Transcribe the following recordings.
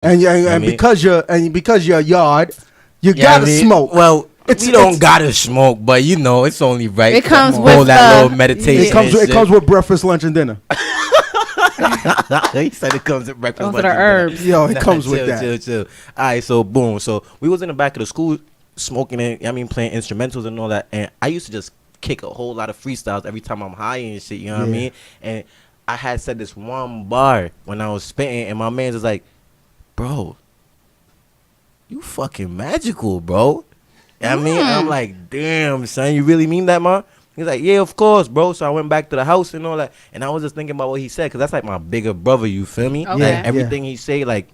And because you're a yard, you gotta smoke. Well, we don't gotta smoke, but it's only right. It comes with that little meditation. It comes with breakfast, lunch, and dinner. He said it comes with breakfast. Those are the herbs. Yo, it comes with that. Chill. All right, so boom. So we was in the back of the school smoking it. Playing instrumentals and all that. And I used to just kick a whole lot of freestyles every time I'm high and shit. You know what I mean? And I had said this one bar when I was spitting, and my man's was like, "Bro, you fucking magical, bro." I'm like, "Damn, son, you really mean that, man?" He's like, "Yeah, of course, bro." So I went back to the house and all that, and I was just thinking about what he said, because that's like my bigger brother. You feel me? Okay. Like, everything he say, like,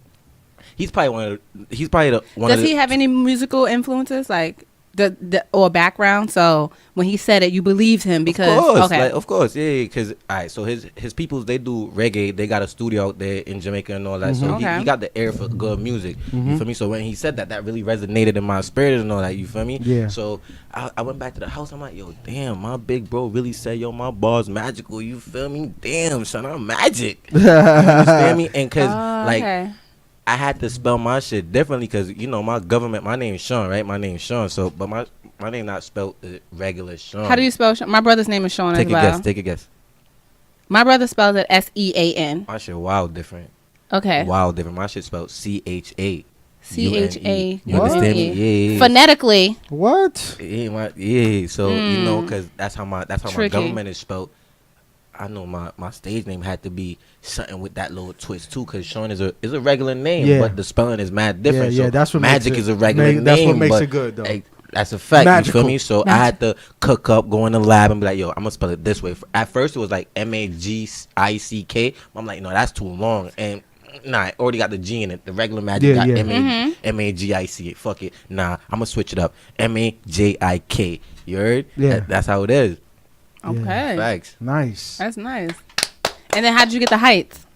he's probably the one. Does he have any musical influences, like or background? So when he said it, you believed him because of course, yeah. Because so his peoples, they do reggae. They got a studio out there in Jamaica and all that. So he got the air for good music. You feel me? So when he said that really resonated in my spirit and all that. You feel me? Yeah. So I went back to the house. I'm like, yo, damn, my big bro really said, yo, my bar's magical. You feel me? Damn, son, I'm magic. You understand me? And because I had to spell my shit differently because, my name's Sean, right? My name's Sean. So, but my name not spelled regular Sean. How do you spell Sean? My brother's name is Sean as well. Take a guess. My brother spells it SEAN. My shit wild different. Okay. Wild different. My shit spelled CHA. CHA. You understand me? Yeah. Phonetically. What? Yeah. So, because that's how my government is spelled. I know my stage name had to be something with that little twist too, because Sean is a regular name, but the spelling is mad different. Yeah, that's what Magic is a regular name. That's what makes it good, though. Like, that's a fact. Magical. You feel me? So I had to cook up, go in the lab, and be like, yo, I'm gonna spell it this way. At first, it was like MAGICK. I'm like, no, that's too long, and nah, I already got the G in it. The regular Magic got MAGIC. Fuck it. Nah, I'm gonna switch it up. MAJIK. You heard? Yeah. That's how it is. Okay. Facts. Nice. That's nice. And then how'd you get the heights?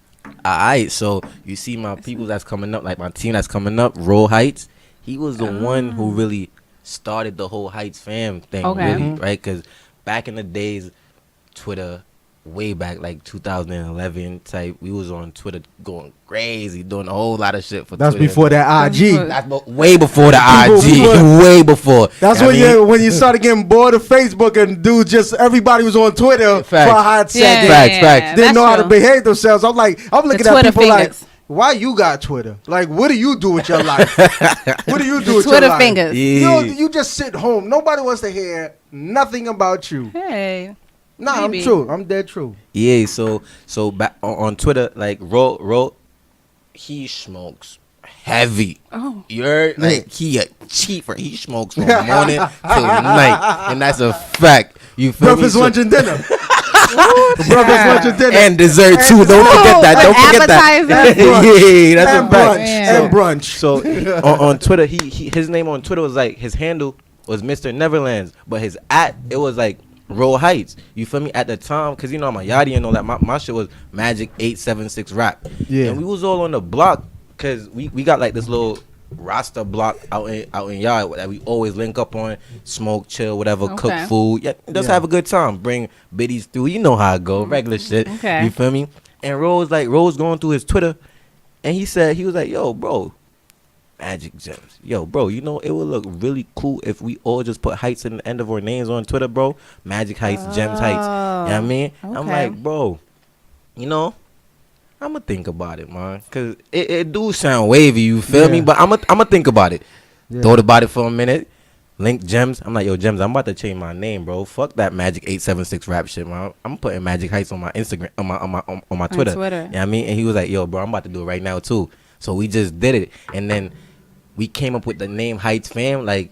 Alright, so you see my people that's coming up, like my team that's coming up, Roll Heights. He was the one who really started the whole Heights fam thing, really, right? Because back in the days, Twitter, way back like 2011 type, we was on Twitter going crazy, doing a whole lot of shit for That's Twitter. Before that IG. That's way before the IG. Way before. That's when you started getting bored of Facebook and everybody was on Twitter for a hot second. Facts. Didn't know how to behave themselves. I'm looking at people fingers. like, why you got Twitter? Like, what do you do with your life? What do you do with your life? Twitter fingers. Yeah. You just sit home. Nobody wants to hear nothing about you. Hey. Nah, maybe. I'm true. I'm dead true. Yeah, so back on Twitter, like Ro, he smokes heavy. Oh, You're like he a cheaper. He smokes from morning till night, and that's a fact. You feel breakfast, me? lunch, and dinner. Breakfast, lunch, and dinner, and dessert too. Don't forget that. Don't forget that. Yeah, that's a fact. And brunch. So on Twitter, his name on Twitter was like, his handle was Mr. Neverlands, but his it was like Roll Heights. You feel me? At the time, because I'm a yachty and all that, my shit was Magic 876 Rap. Yeah. And we was all on the block because we got like this little roster block out in yard that we always link up on, smoke, chill, whatever, cook food. Yeah, just have a good time. Bring biddies through. You know how it go. Regular shit. Okay. You feel me? And Rose going through his Twitter, and he was like, yo, bro, Magic Gems. Yo, bro, it would look really cool if we all just put Heights in the end of our names on Twitter, bro. Magic Heights, Gems Heights. You know what I mean? Okay. I'm like, bro, I'm going to think about it, man. Because it do sound wavy, you feel me? But I'm going to think about it. Yeah. Thought about it for a minute. Link Gems. I'm like, yo, Gems, I'm about to change my name, bro. Fuck that Magic 876 Rap shit, man. I'm putting Magic Heights on my Instagram, on my Twitter. You know what I mean? And he was like, yo, bro, I'm about to do it right now, too. So we just did it. And then we came up with the name Heights Fam. Like,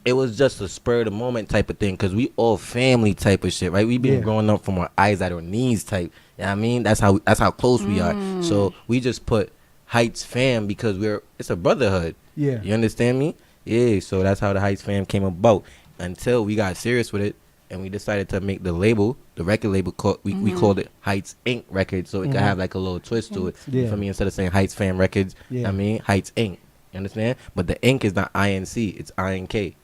it was just a spur of the moment type of thing, because we all family type of shit, right? We been growing up from our eyes at our knees type. You know what I mean? That's how close we are. So we just put Heights Fam because it's a brotherhood. Yeah. You understand me? Yeah. So that's how the Heights Fam came about, until we got serious with it and we decided to make the label, the record label, we called it Heights Inc. Records, so it could have like a little twist to it. Yeah. For me, instead of saying Heights Fam Records, I mean Heights Inc. You understand? But the ink is not INC, it's INK.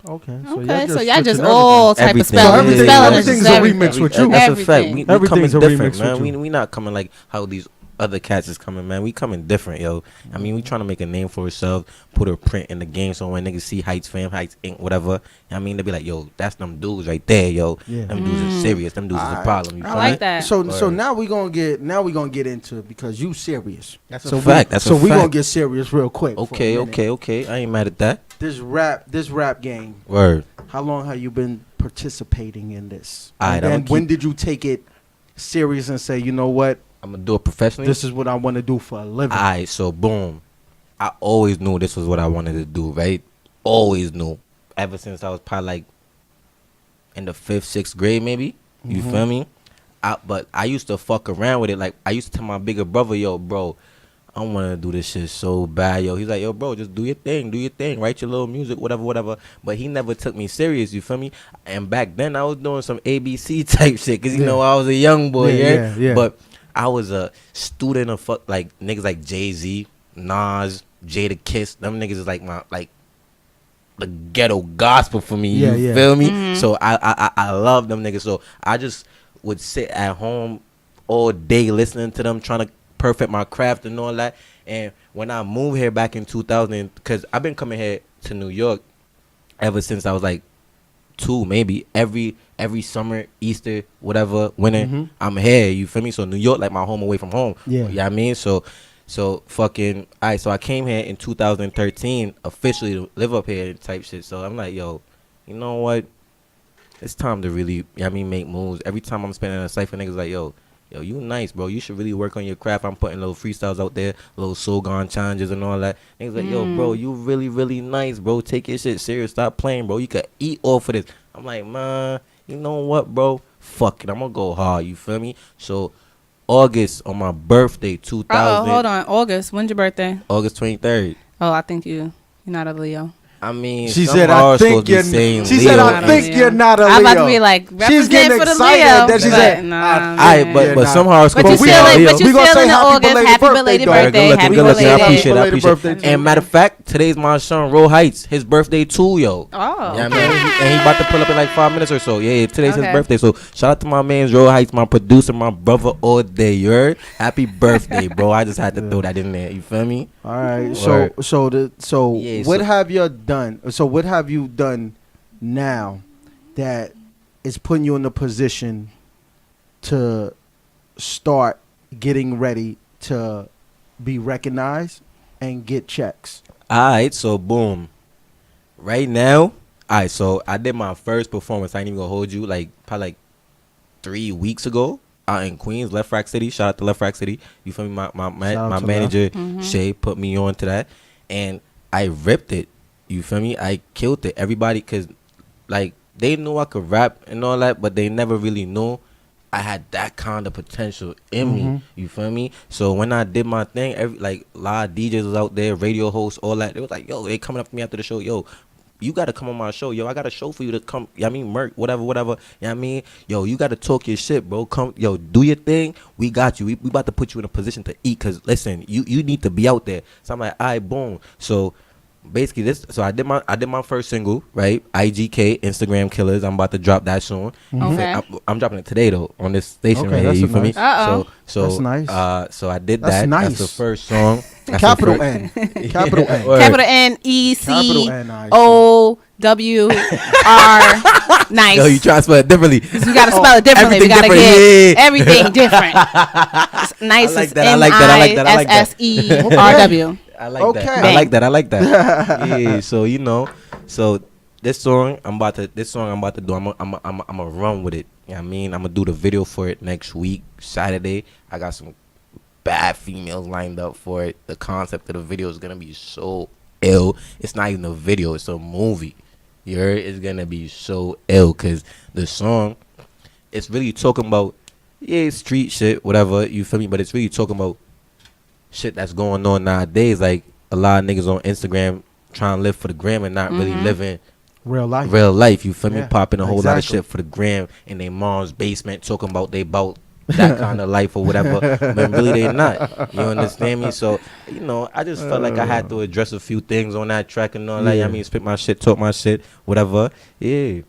Okay, so y'all just all type of spelling. Everything's a remix with you. That's a fact. We coming Everything's a different, remix man. with you. We not coming like how these other cats is coming, man. We coming different, yo. I mean, we trying to make a name for ourselves, put a print in the game, so when niggas see Heights fam, Heights Inc., whatever, I mean, they be like, yo, that's them dudes right there, yo. Yeah. Them dudes are serious. Them dudes is a problem. You I feel like me? that. So now we gonna get into it because you serious. That's a fact. So we gonna get serious real quick. Okay. I ain't mad at that. This rap game. Word. How long have you been participating in this? Alright, and when did you take it serious and say, you know what, I'm gonna do it professionally? this is what I want to do for a living? Alright, so boom. I always knew this was what I wanted to do, right? Always knew. Ever since I was probably like in the 5th, 6th grade, maybe. You feel me? But I used to fuck around with it. Like, I used to tell my bigger brother, yo, bro, I want to do this shit so bad, yo. He's like, yo, bro, just do your thing, write your little music, whatever. But he never took me serious, you feel me? And back then, I was doing some ABC type shit, because, you know, I was a young boy, yeah. But I was a student of like niggas like Jay-Z, Nas, Jada Kiss. Them niggas is like the ghetto gospel for me, you feel me? Mm-hmm. So I love them niggas. So I just would sit at home all day listening to them, trying to perfect my craft and all that. And when I moved here back in 2000, because I've been coming here to New York ever since I was like 2, maybe every summer, Easter, whatever, winter, I'm here, you feel me? So New York like my home away from home. Yeah, you know what I mean? So fucking, alright, so I came here in 2013 officially to live up here type shit. So I'm like, yo, you know what? It's time to really, you know what I mean, make moves. Every time I'm spending a cypher, niggas like, yo, you nice, bro. You should really work on your craft. I'm putting little freestyles out there, little Sogon challenges and all that. Niggas like, yo, bro, you really, really nice, bro. Take your shit serious. Stop playing, bro. You could eat off of this. I'm like, man, you know what, bro? Fuck it. I'm going to go hard. You feel me? So, August, on my birthday, 2000. Hold on. August. When's your birthday? August 23rd. Oh, I think you're not a Leo. I mean, she said, I think you're not a Leo. I'm about to be like, she's getting for the excited Leo, that she said, but some horoscopes. But you still in August. Happy belated birthday. Happy belated. I appreciate it. And matter of fact, today's my son, Ro Heights. His birthday too, yo. Oh. Yeah, man. And he about to pull up in like 5 minutes or so. Yeah, today's his birthday. So shout out to my man, Ro Heights, my producer, my brother all day. You heard? Happy birthday, bro. I just had to throw that in there. You feel me? All right. What have you done? So what have you done now that is putting you in a position to start getting ready to be recognized and get checks? Alright, so boom. Right now, alright, so I did my first performance. I ain't even gonna hold you, probably 3 weeks ago. Out in Queens, Left Rack City. Shout out to Left Rack City. You feel me? My manager, Shay, put me on to that. And I ripped it. You feel me? I killed it. Everybody, because, they knew I could rap and all that, but they never really knew I had that kind of potential in me. You feel me? So when I did my thing, a lot of DJs was out there, radio hosts, all that. They was like, yo, they coming up to me after the show. Yo, you got to come on my show. Yo, I got a show for you to come. You know what I mean? Merc, whatever. You know what I mean? Yo, you got to talk your shit, bro. Come, yo, do your thing. We got you. We about to put you in a position to eat because, listen, you need to be out there. So I'm like, all right, boom. So basically I did my first single, right? IGK, Instagram Killers. I'm about to drop that soon. Okay. I'm dropping it today though on this station right here. You feel me? So that's nice. So I did that's that. Nice. That's the first song. Capital N. Capital N. Capital N E C O W R. Nice. Yo, you try to spell it differently. You gotta spell it differently. We gotta get everything different. Nice. I like that. NISSERW. I like that. I like that. Yeah. So so this song I'm about to do. I'm a run with it. You know what I mean? I'm gonna do the video for it next week, Saturday. I got some bad females lined up for it. The concept of the video is gonna be so ill. It's not even a video. It's a movie. You heard? It's gonna be so ill because the song, it's really talking about street shit, whatever. You feel me? But it's really talking about shit that's going on nowadays. Like a lot of niggas on Instagram trying to live for the gram and not really living real life. You feel me? Popping a whole lot of shit for the gram in their mom's basement, talking about they about that kind of life or whatever, but really they not. You understand me? So I just felt like I had to address a few things on that track and all that. I mean, spit my shit, talk my shit, whatever. Yeah,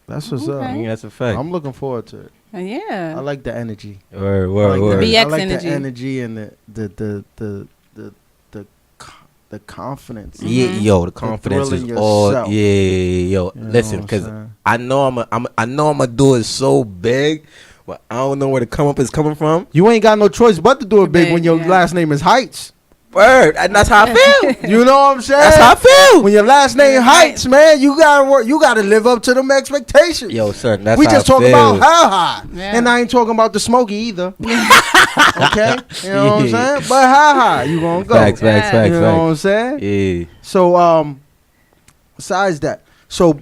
that's what's up. I mean, that's a fact. I'm looking forward to it. Yeah. I like the energy. Word. BX I like energy. the energy and the confidence. Yeah, yo, the confidence thrill in is all. yourself. Yeah, yo. You know Listen, what I'm because saying? I know I know I'm gonna do it so big, but I don't know where the come up is coming from. You ain't got no choice but to do it big when your last name is Heights. Word, and that's how I feel. You know what I'm saying? That's how I feel. When your last name Heights, man, you gotta work. You gotta live up to them expectations. Yo, sir, that's we how just I talking feel. about how high, Yeah. and I ain't talking about the Smoky either. Okay, you know what I'm saying? But how high you gonna go? Facts. You know what I'm saying? Yeah. So, besides that, so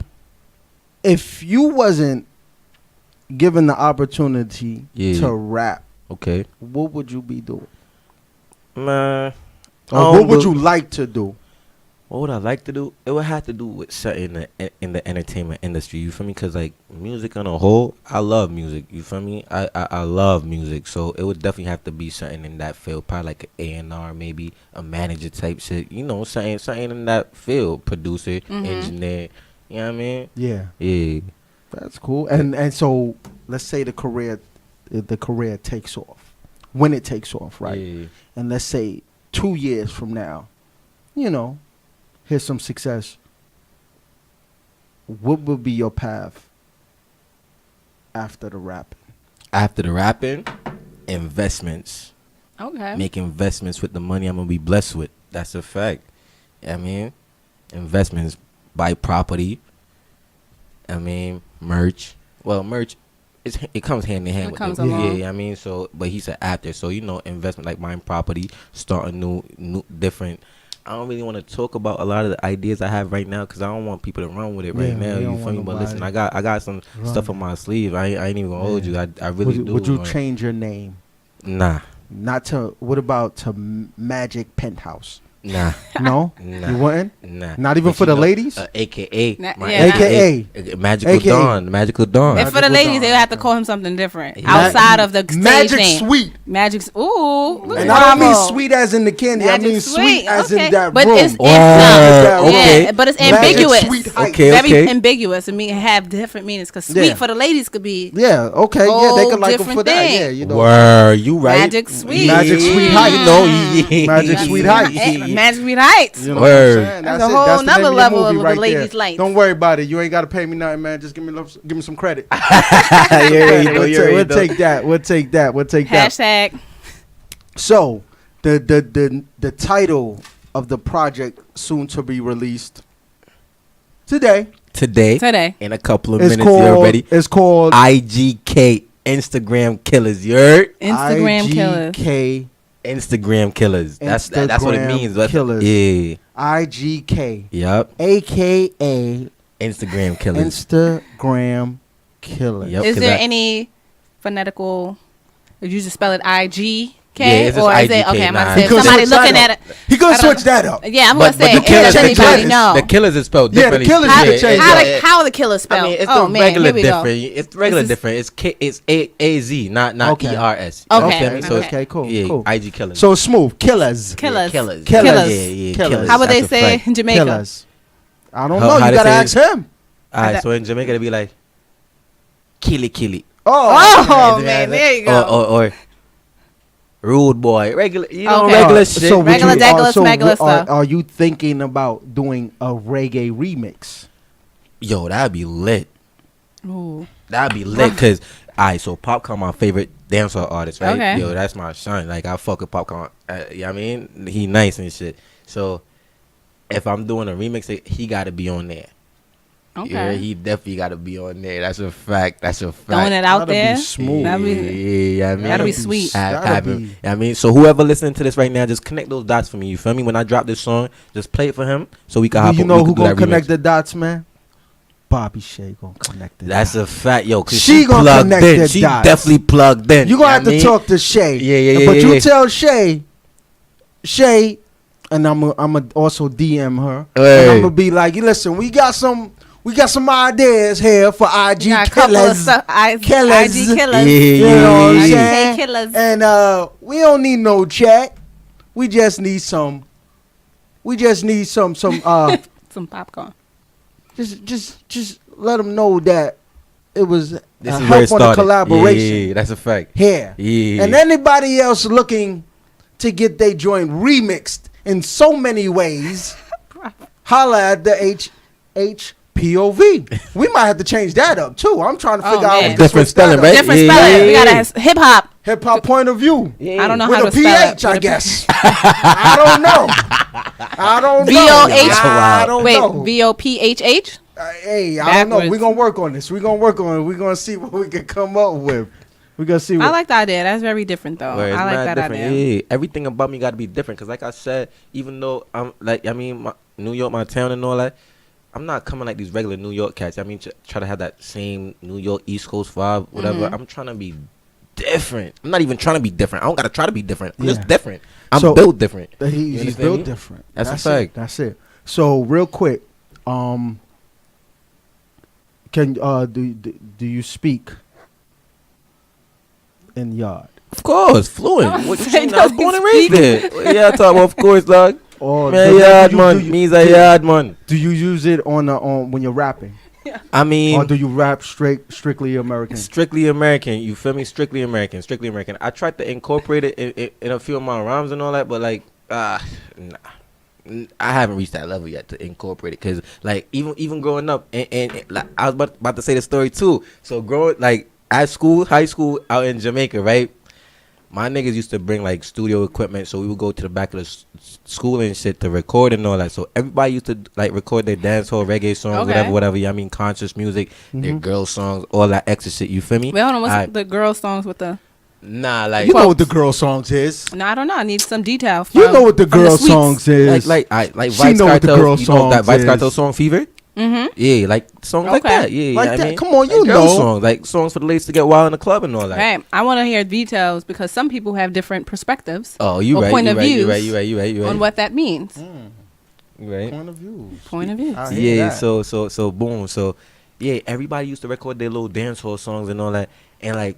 if you wasn't given the opportunity to rap, Okay. what would you be doing? Man. Or what would you like to do? What would I like to do? It would have to do with something in the entertainment industry. You feel me? Because, like, music on a whole, I love music. You feel me? I love music. So it would definitely have to be something in that field. Probably like an A&R, maybe a manager type shit. You know, something in that field. Producer, engineer. You know what I mean? Yeah. Yeah. That's cool. And so let's say the career takes off. When it takes off, right? Yeah. And let's say 2 years from now, you know, here's some success. What would be your path after the rapping? After the rapping, investments. Okay. Make investments with the money I'm going to be blessed with. That's a fact. I mean, investments, buy property. I mean, merch. Well, merch, it comes hand in hand with comes it. along. Yeah, I mean, so, but he said after. So, you know, investment like buying property, start a new different. I don't really want to talk about a lot of the ideas I have right now because I don't want people to run with it right now. You feel me? But listen, I got some stuff on my sleeve. I ain't even gonna hold you. I really do. Would you change your name? Nah. Not to. What about to Majik Penthouse? Nah. No, Nah. You wouldn't. Nah. Not even But for you the know, ladies. AKA. Magical AKA. Dawn. Magical Dawn. And for the Magical ladies, Dawn. they would have to call him something different Yeah. outside of the stage Magic name. Sweet. Magic's. Ooh. Look And at I don't mean Bravo. sweet as in the candy. I Magic mean sweet as okay. in that but room. It's Okay. Yeah, but it's Magic ambiguous. Sweet Heights. Okay. Very ambiguous. I mean, have different meanings. Because sweet for the ladies could be. Yeah. Okay. Yeah, they could like them different for that. thing. Yeah. You know. Word, you right. Magic Sweet. Magic Sweet Heights. You know, Magic Sweet Heights. Magic Sweet Heights. You know Word. what I'm saying? That's a it. whole That's the nother name of your level movie of right the ladies' there. lights. Don't worry about it. You ain't got to pay me nothing, man. Just give me some credit. We'll take that. We'll take that. Hashtag. So the title of the project soon to be released today Today, in a couple of is minutes, you already. It's called IGK, Instagram Killers. You heard? Instagram killers. IGK Instagram Killers. That's what it Instagram means. Killers. Yeah. IGK. Yup. AKA Instagram Killers. Instagram Killers. Yep. Is 'cause there I- any phonetical? Did you just spell it IGK? Yeah, it's just or is it IGK, okay? I'm nah. about to say He could somebody switch looking that at up. it. He gonna I don't- switch that up. Yeah, I'm gonna But say. the killers, Does anybody know? the killers is spelled Yeah, the differently. killers you could change How are the killers spelled? I mean, it's oh the man, regular here we different. go. It's regular This is- different. It's A-Z, not Okay. ERS. Okay. You feel me? So Okay, cool, Yeah, cool. IG Killers. So smooth. Killers. Killers. Killers. Killers. Yeah, Killers. Killers. How would they That's a say fact. in Jamaica? Killers. I don't How- know. how You they gotta say ask it? him. Alright, so in Jamaica, they be like, killy. Oh man, there you go. Or rude boy. Regular, Okay. regular shit. So would Regular, you- degular, so smegular stuff. Are you thinking about doing a reggae remix? Yo, that'd be lit. Ooh. That'd be lit. Cause, alright, so Popcorn, my favorite dancehall artist, right? Okay. Yo, that's my son. Like, I fuck with Popcorn. You know what I mean? He nice and shit. So, if I'm doing a remix, he gotta be on there. Okay. Yeah, he definitely gotta be on there. That's a fact. Throwing it out That'd be there. smooth. That'd be- Yeah, I mean, That'd be sweet. That'd be- I mean, so whoever listening to this right now, just connect those dots for me. You feel me? When I drop this song, just play it for him so we can hop. You we know can who do gonna that connect remix. the dots, man? Bobby Shea gonna connect the That's dots. a fact, yo. Cause She she gonna plugged connect in. the She dots. definitely plugged in. You gonna have know to what I mean? talk to Shay. Yeah, But you yeah. tell Shay, and I'm also DM her. Hey. And I'm gonna be like, listen, we got some ideas here for IG Got a couple of killers. stuff. Killers. IG killers. You know what I'm Yeah. saying? IGK killers. And we don't need no chat. We just need some. Some popcorn. Just let them know that it was This is help where it on the started. collaboration. Yeah, that's a fact. Here. Yeah. And anybody else looking to get their joint remixed in so many ways, holla at the HHPOV. We might have to change that up too. I'm trying to figure out different spelling, right? Different spelling. We gotta hip hop. Hip hop point of view. I don't know With how a to spell PH, I guess. I don't know. VOH. I don't know. Wait, VOPHH? Hey, I don't know. We're going to work on this. We're going to see what we can come up with. We're going to see what. I like the idea. That's very different, though. Where it's I like mad that different. idea. Yeah, everything about me got to be different. Because like I said, even though I'm like, New York, my town and all that, I'm not coming like these regular New York cats. I mean, try to have that same New York East Coast vibe, whatever. I'm trying to be different. I'm not even trying to be different. I don't got to try to be different. I'm just different. I'm built different. He's built different. That's a fact. That's it. So real quick, can do you speak in yard? Of course, fluent. What you mean? I was born and speak. raised there. Yeah, I talk about, of course, dog. Or Man, yard man. Means a yard man. Do you use it on when you're rapping? I mean, or do you rap strictly American? Strictly American. You feel me? Strictly American. Strictly American. I tried to incorporate it in a few of my rhymes and all that, but like, nah. I haven't reached that level yet to incorporate it, because like even growing up and like, I was about to say the story too. So growing like at school, high school out in Jamaica, right? My niggas used to bring like studio equipment, so we would go to the back of the school and shit to record and all that. So everybody used to like record their dancehall, reggae songs, whatever. Yeah, I mean conscious music, their girl songs, all that extra shit. You feel me? Wait, hold on. What's the girl songs with the? Nah, like you know what the girl songs is. No, I don't know. I need some detail. You know what the girl songs is. Like she Vice know what the Cartel, girl you know that songs Vice Cartel is. song Fever. Mm-hmm. Yeah, like songs like that. Yeah, like I that. mean, Come on, you like girl know songs, like songs for the ladies to get wild in the club and all that. Right. I want to hear details because some people have different perspectives. Oh, you right. Point of views. You right. On what that means. You right. Point of view. Point of view. Yeah. So boom. So yeah, everybody used to record their little dancehall songs and all that, and like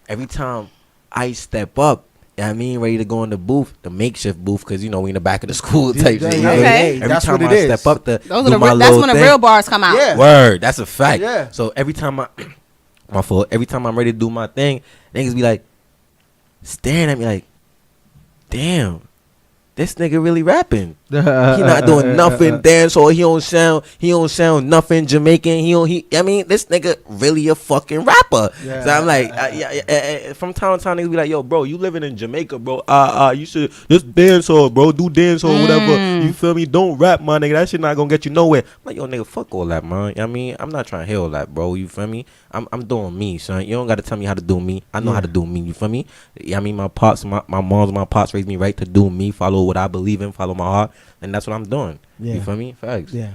every time I step up, I mean, ready to go in the booth, the makeshift booth, because you know we in the back of the school type shit. Okay. Every time I step up, that's when the real bars come out. Yeah. Word, that's a fact. Yeah. So every time my fault. Every time I'm ready to do my thing, niggas be like staring at me like, damn, this nigga really rapping. He not doing nothing dancehall. He don't sound nothing Jamaican. I mean, this nigga really a fucking rapper. Yeah. So I'm like, from time to time, niggas be like, yo, bro, you living in Jamaica, bro. You should just dancehall, bro. Do dancehall, whatever. You feel me? Don't rap, my nigga. That shit not gonna get you nowhere. I'm like, yo, nigga, fuck all that, man. I mean, I'm not trying to hear all that, bro. You feel me? I'm doing me, son. You don't gotta tell me how to do me. I know how to do me. You feel me? I mean, my pops, my moms, my pops raised me right to do me. Follow what I believe in. Follow my heart. And that's what I'm doing. Yeah. You feel me? Facts. Yeah.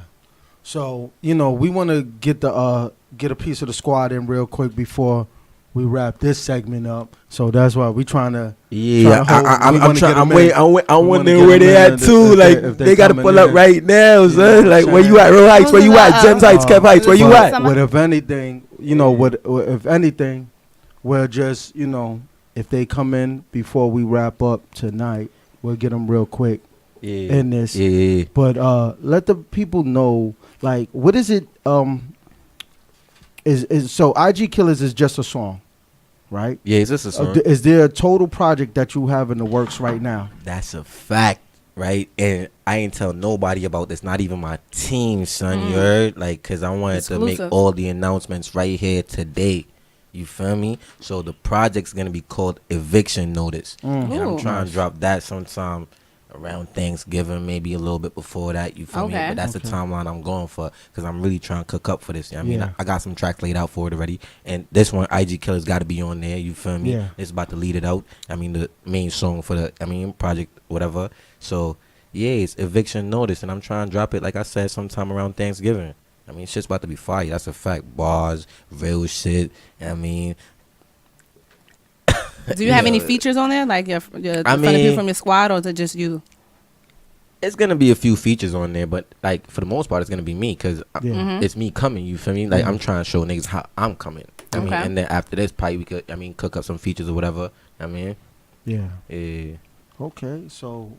So, you know, we want to get a piece of the squad in real quick before we wrap this segment up. So that's why we trying to. Yeah, I'm wondering where they at too. Like they got to pull up right now, son. Like where you at? Real Heights? Where you at? Gems Heights, Kev Heights? Where you at? But if anything, you know, if anything, we'll just, you know, if they come in before we wrap up tonight, we'll get them real quick. In this, but let the people know, like, what is it? Is so IG Killers is just a song, right? Yeah, it's just a song. Is there a total project that you have in the works right now? That's a fact, right? And I ain't tell nobody about this, not even my team, son. You heard? Like, cause I wanted to make all the announcements right here today. You feel me? So the project's gonna be called Eviction Notice, and I'm trying to drop that sometime around Thanksgiving, maybe a little bit before that. You feel me? But that's the timeline I'm going for, because I'm really trying to cook up for this. You know what I mean, I got some tracks laid out for it already, and this one, IG Killer's got to be on there. You feel me? It's about to lead it out. I mean, the main song for the project, whatever. So yeah, it's Eviction Notice, and I'm trying to drop it, like I said, sometime around Thanksgiving. I mean, shit's about to be fire. That's a fact. Bars, real shit. I mean, do you have any features on there, like your people from your squad, or is it just you? It's gonna be a few features on there, but like for the most part, it's gonna be me, because it's me coming. You feel me? Like I'm trying to show niggas how I'm coming. I mean, and then after this, probably we could, cook up some features or whatever. I mean, yeah. Okay, so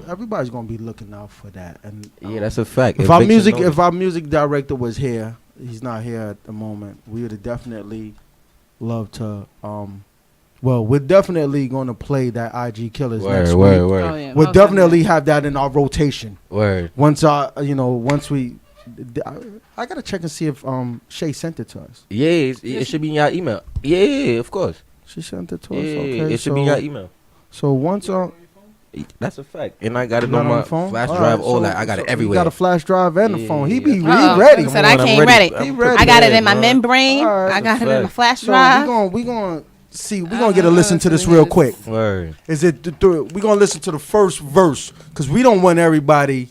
everybody's gonna be looking out for that, and that's a fact. If our music director was here, he's not here at the moment. We would have definitely love to well, we're definitely going to play that IG Killers next week. Word. Oh, yeah. We'll definitely have that in our rotation. Word. Once we, I gotta check and see if Shay sent it to us. Yeah, it should be in your email. Yeah, of course. She sent it to us. Yeah, Okay, it should be in your email. So once that's a fact, and I got it on my flash drive. I got it everywhere. You got a flash drive and the phone. He ready. He said I came ready. He ready. I got it in my membrane. Right, I got it in my flash drive. So we gonna see. We gonna get a listen to this real quick. Word. Is it? We gonna listen to the first verse because we don't want everybody.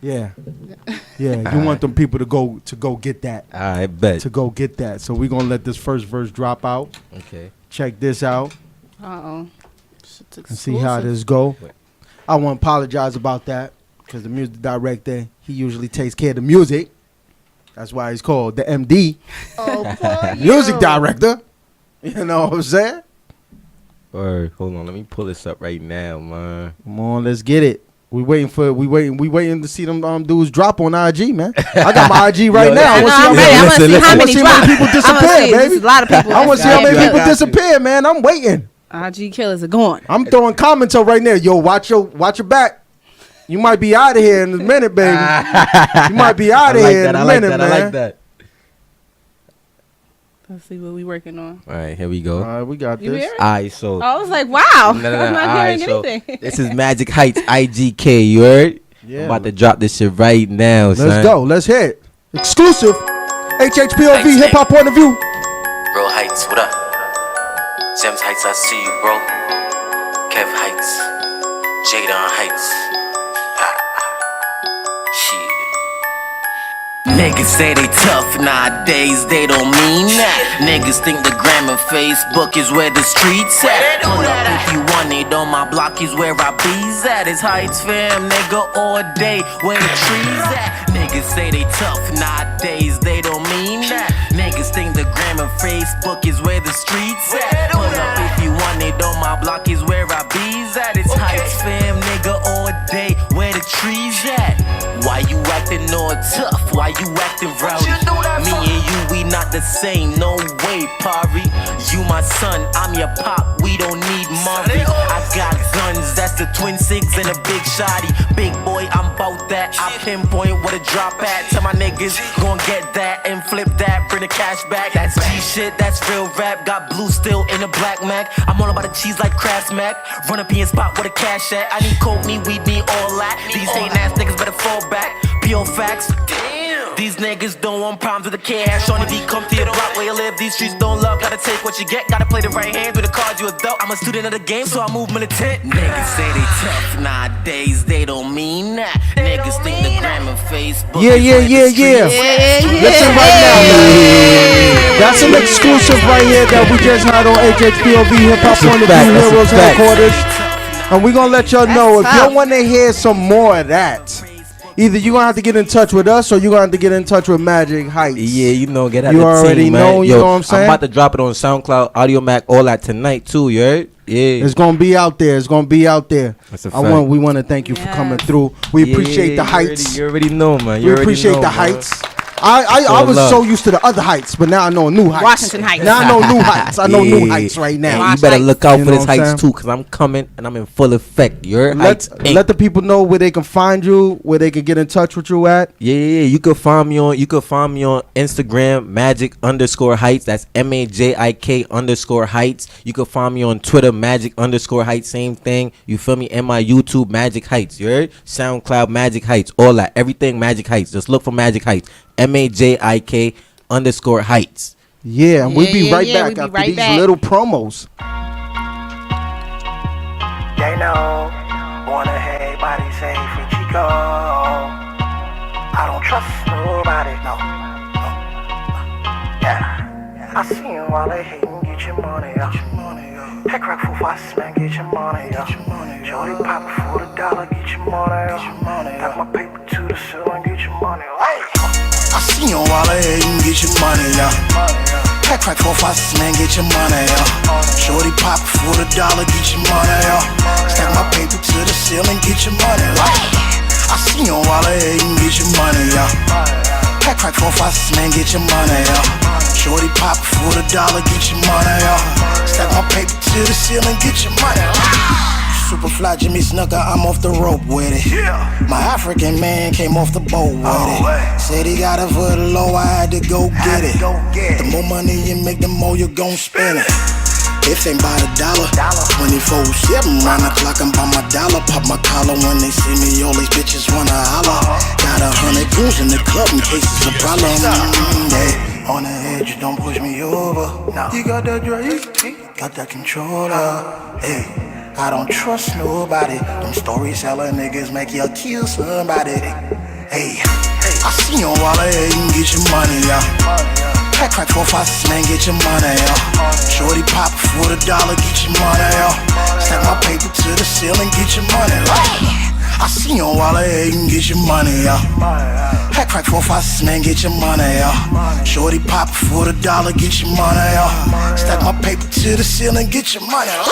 Yeah. You want them people to go get that. I bet. To go get that. So we gonna let this first verse drop out. Okay. Check this out. And see how this go. I want to apologize about that because the music director, he usually takes care of the music. That's why he's called the MD. Music director. You know what I'm saying? Word. Hold on, let me pull this up right now, man. Come on, let's get it. We waiting to see them dudes drop on IG, man. I got my IG right now. I want to see how many people disappear, baby. A lot of people. I want to see how many people disappear, man. I'm waiting. IG Killers are going. I'm throwing comments up right now. Yo, watch your back. You might be out of here in a minute, baby. You might be out of here in a minute, man. I like that. Let's see what we working on. All right, here we go. All right, we got you this. Hear it? All right, so. I was like, wow. No. I'm not hearing anything. This is Magic Heights IGK, you heard? Yeah. I'm about to drop this shit right now, son. Let's go. Let's hit it. Exclusive. HHPOV hip-hop point of view. Real Heights, what up? Gems Heights, I see you, bro. Kev Heights. Jadon Heights. Shit. Niggas say they tough nowadays, they don't mean that. Niggas think the gram and Facebook is where the streets at. Pull up if you want it, on my block is where I be's at. It's Heights fam, nigga, all day, where the trees at. Niggas say they tough nowadays, they don't mean that. Niggas think the gram and Facebook is where the streets at. Pull up if you want it, on my block is where I be's at. It's Heights fam, nigga, all day, where the trees at. Why you acting all tough? Why you acting rowdy? Me and you, we not the same, no way, Pari. You my son, I'm your pop, we don't need Murray. I got guns, that's the twin six and a big shotty. Big boy, I'm bout that, I pinpoint where to drop at. Tell my niggas, gon' get that and flip that, bring the cash back. That's G shit, that's real rap, got blue still in a black Mac. I'm all about the cheese like Kraft Mac. Run up in spot where the cash at. I need coke, me, weed, me, all that. These hating ass niggas better fall back. Pure facts. Damn. These niggas don't want problems with the cash. Only be come to your block where you live. These streets don't love. Gotta take what you get. Gotta play the right hand with the cards you adult. I'm a student of the game, so I move militant. Niggas say they tough nowadays. They don't mean that. Niggas think the gram and Facebook. Yeah. Listen right now. That's an exclusive right here that we just had on HHPOV Hip Hop Point of View Heroes Headquarters. And we're going to let y'all know if y'all want to hear some more of that, either you're going to have to get in touch with us or you're going to have to get in touch with Magic Heights. Yeah, you know, get out you the already team, know, man. you know what I'm saying? I'm about to drop it on SoundCloud, Audio Mac, all that tonight, too, you heard? Yeah. It's going to be out there. It's going to be out there. That's a fact. We want to thank you for coming through. We appreciate the Heights. You already know, man. We appreciate the Heights. I was so used to the other Heights, but now I know new Heights. Washington Heights. Now I know new Heights. I know new Heights right now. And you better look out for this Heights saying? too, because I'm coming and I'm in full effect. Your Heights. Let the people know where they can find you, where they can get in touch with you at. Yeah. You can find me on Instagram, Magic_Heights. That's MAJIK_Heights. You can find me on Twitter, Magic_Heights. Same thing. You feel me? And my YouTube, Magic Heights. You heard? SoundCloud, Magic Heights. All that. Everything Magic Heights. Just look for Magic Heights. MAJIK_Heights. Yeah, and we'll be right back after these little promos. They know, wanna hear everybody say free Chico. I don't trust nobody, no. Yeah, I see him while they hating, get your money up. Heck rock for fast, man, get your money up. Shorty pop for the dollar, get your money up. Got my paper to the ceiling, get your money up. Hey. I see you while I ain't get your money, yeah. Pack crack for fast, man, get your money, yeah. Shorty pop for the dollar, get your money, yeah. Stack my paper to the ceiling, get your money, yeah. I see you while I ain't get your money, yeah. Pack crack 4, 5, man, get your money up. Shorty pop for the dollar, get your money up. Stack my paper to the ceiling, get your money up. Super fly Jimmy Snooker, I'm off the rope with it. My African man came off the boat with it. Said he got it for the low, I had to go get it. The more money you make, the more you gon' spend it. If ain't by the dollar, 24/7, round the clock, I'm by my dollar. Pop my collar when they see me, all these bitches wanna holler. Got 100 goons in the club in case it's a problem. Yeah. On the edge, don't push me over. You got that Drake, got that controller. Hey, I don't trust nobody. Them story-selling niggas make you kill somebody. Hey, I see you on Walla, hey, you can get your money out. Pack crack 4, 5, man, get your money out. Shorty pop for the dollar, get your money out. Stack my paper to the ceiling, get your money out. I see you on Walla, hey, you can get your money out. Pack crack 4, 5, man, get your money out. Shorty pop for the dollar, get your money out. Stack my paper to the ceiling, get your money out.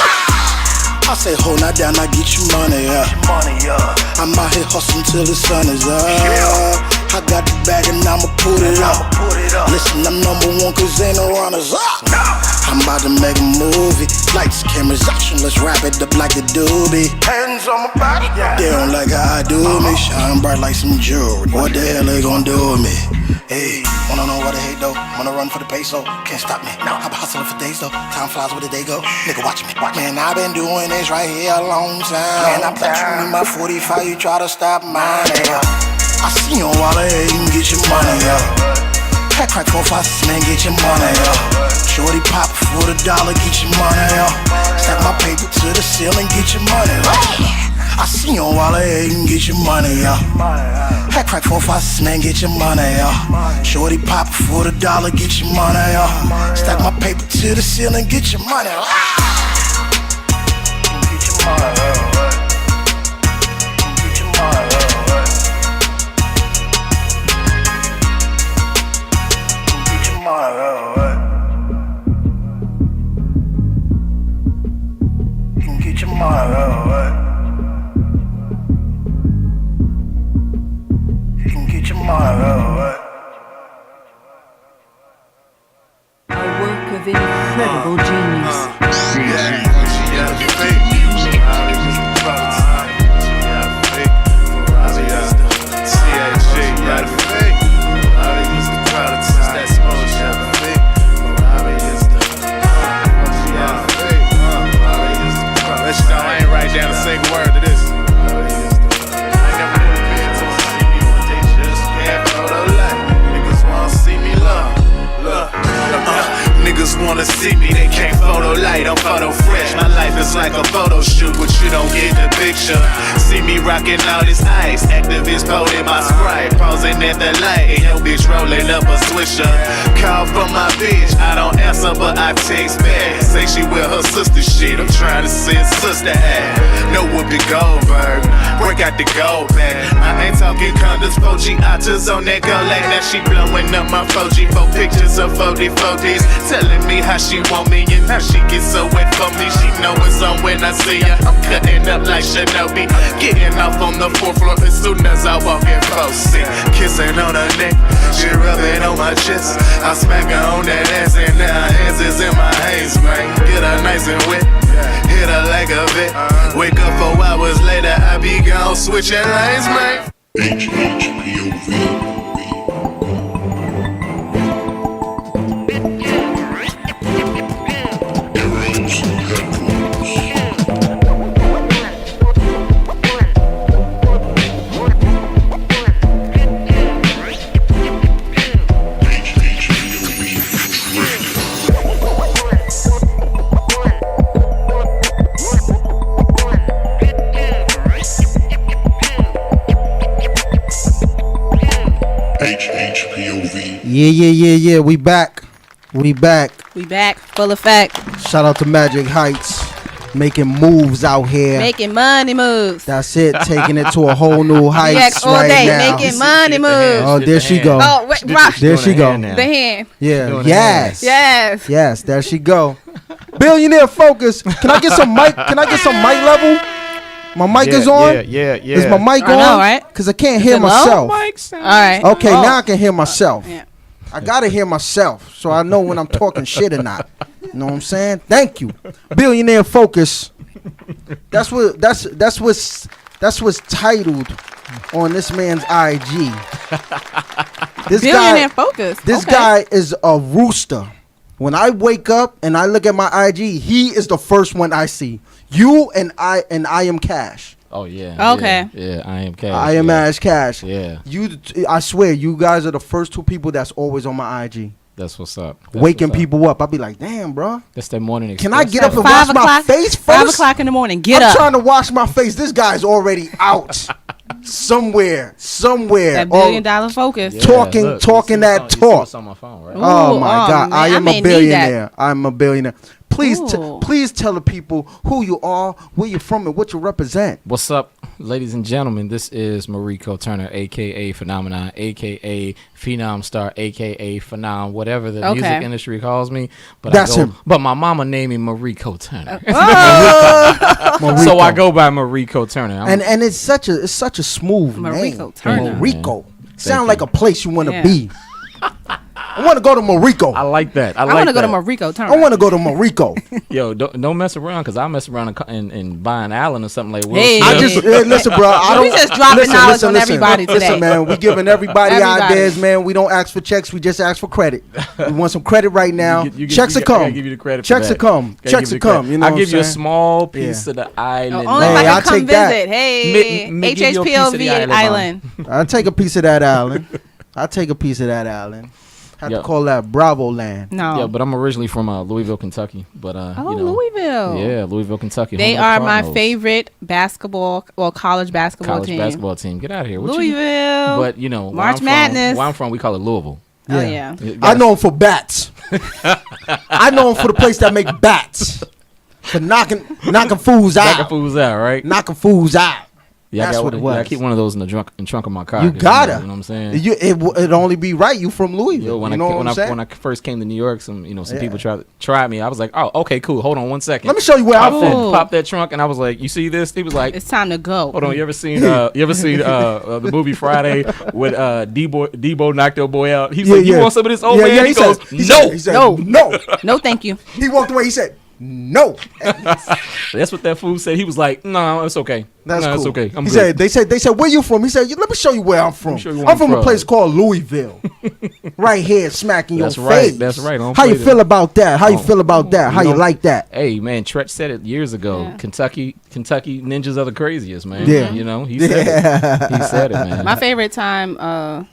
I say, hold not down, I get your money up. I'm out here hustling till the sun is up. I got the bag and I'ma put it up. Listen, I'm number one cause ain't no runners up. I'm about to make a movie. Lights, cameras, action, let's wrap it up like a doobie. Hands on my body. They don't like how I do me. Shine bright like some jewelry. What the hell they gon' do with me? Hey, wanna know what I hate though? Wanna run for the peso? Can't stop me. Now I've been hustling for days though. Time flies, where the day go? Nigga, watch me. Man, I've been doing this right here a long time. Man, I'm true with my 45. You try to stop mine, nigga. I see you on Walla, hey, you can get your money up. Pack crack 4, 5, man, get your money up. Shorty pop for the dollar, get your money up. Stack my paper to the ceiling, get your money up. I see you on Walla, hey, you can get your money up. Pack crack 4, 5, man, get your money up. Shorty pop for the dollar, get your money up. Stack my paper to the ceiling, get your money up. Get your money up. Get your money up. You can get your money up. You can get your money up. A work of incredible genius. I ain't write down a single word to this. I ain't never would have been to see me one day, just can't photo light. Niggas wanna see me love. Niggas wanna see me, they can't photo light, I'm photo fresh. My life is like a photo shoot, but you don't get the picture. See me rocking all this ice, activists holding my Sprite, pausing at the light, and yo bitch rolling up a swisher. Call from my bitch, I don't answer but I text back. Say she with her sister shit, I'm trying to send sister ass. No Whoopi Goldberg, break out the gold back. I ain't talking condoms, 4G otters on that go like that. She blowing up my 4G, 4 pictures of 40s, telling me how she want me and how she gets so wet for me. She know it's on when I see her. I'm cutting up like Shinobi, getting off on the 4th floor as soon as I walk in 4C. Kissing on her neck, she rubbing on my chest. I smack her on that ass and now her hands is in my hands, man. Get her nice and wet, hit her like a vet. Wake up 4 hours later, I be gone switching lanes, man. HHPOV. Yeah. We back. We back. Full effect. Shout out to Magic Heights. Making moves out here. Making money moves. That's it. Taking it to a whole new heights all right day, now. making money moves. Oh, there she go. Oh, wait, rock. There she go. The hand. Yeah. Yes. Yes. Yes. There she go. Billionaire Focus. Can I get some mic? Can I get some mic level? My mic is on? Yeah. Is my mic on? I know, right? Because I can't hear myself. All right. Okay, now I can hear myself. Yeah. I got to hear myself so I know when I'm talking shit or not. You know what I'm saying? Thank you. Billionaire Focus. That's what's titled on this man's IG. Billionaire Focus. This guy is a rooster. When I wake up and I look at my IG, he is the first one I see. You and I am Cash. Oh yeah. Okay. Yeah, I am Cash. I am Ash Cash. Yeah. I swear, you guys are the first two people that's always on my IG. That's what's up. Waking people up. I'll be like, damn, bro. That's that morning. Can I get At up and wash my face first? 5 o'clock in the morning. Get I'm up. trying to wash my face. This guy's already out. somewhere. That $1 billion focus. Talking that talk. It's on my phone, right? Oh my God. Man, I am may a need billionaire. I'm a billionaire. Please Ooh. please tell the people who you are, where you're from, and what you represent. What's up, ladies and gentlemen? This is Merecco Turner, a.k.a. Phenomenon, a.k.a. Phenom Star, a.k.a. Phenom, whatever the music industry calls me. But That's him. But my mama named me Merecco Turner. Merecco. So I go by Merecco Turner. And it's such a smooth name. Merecco Turner. Merecco. Sound like a place you want to Yeah. be. I want to go to Merecco. I like that. I want to go to Merecco Turner. I want to go to Merecco. Yo, don't mess around, because I mess around and buy an island or something like Will Hey. Smith. I just listen, bro. I don't. We just dropping knowledge on everybody today. Listen, man. We giving everybody ideas, man. We don't ask for checks. We just ask for credit. We want some credit right now. Checks will I come. give you the credit. Checks will come. Checks will come. You know, I'll give you a saying? small piece of the island. Only Hey, if I I'll can come take that. visit. Hey, Give you a piece of the HHPOV island. I'll take a piece of that island. I'll take a piece of that island. Have to call that Bravo Land. No. Yeah, but I'm originally from Louisville, Kentucky. But Louisville. Yeah, Louisville, Kentucky. They home of are the my Cardinals. favorite college basketball team. basketball team. Get out of here. What Louisville. But you know, March Madness. Where I'm from, we call it Louisville. Oh yeah. I know him for bats. I know him for the place that make bats. For knocking fools out. Knocking fools out, right? Knocking fools out. Yeah, That's what it was. I keep one of those in the trunk of my car. You gotta. You know what I'm saying? It'd only be right. You from Louisville. Yo, when I first came to New York, some people tried me. I was like, oh, okay, cool. Hold on 1 second. Let me show you where I'm from. Pop that trunk, and I was like, you see this? He was like, It's time to go. hold on. You ever seen the movie Friday with Debo knocked your boy out? He was like, you want some of this old man? He goes, no. He said, no. No, thank you. He walked away. He said, no. That's what that fool said. He was like, no, it's okay. That's cool. It's okay. I'm he good. said, they said, where you from? He said, let me show you where I'm from. I'm from a place called Louisville. Right here, smacking your face. That's right. How you feel about that? How you feel about that? How you like that? Hey, man, Tretch said it years ago. Yeah. Kentucky ninjas are the craziest, man. Yeah. You know, he said it. He said it, man. My favorite time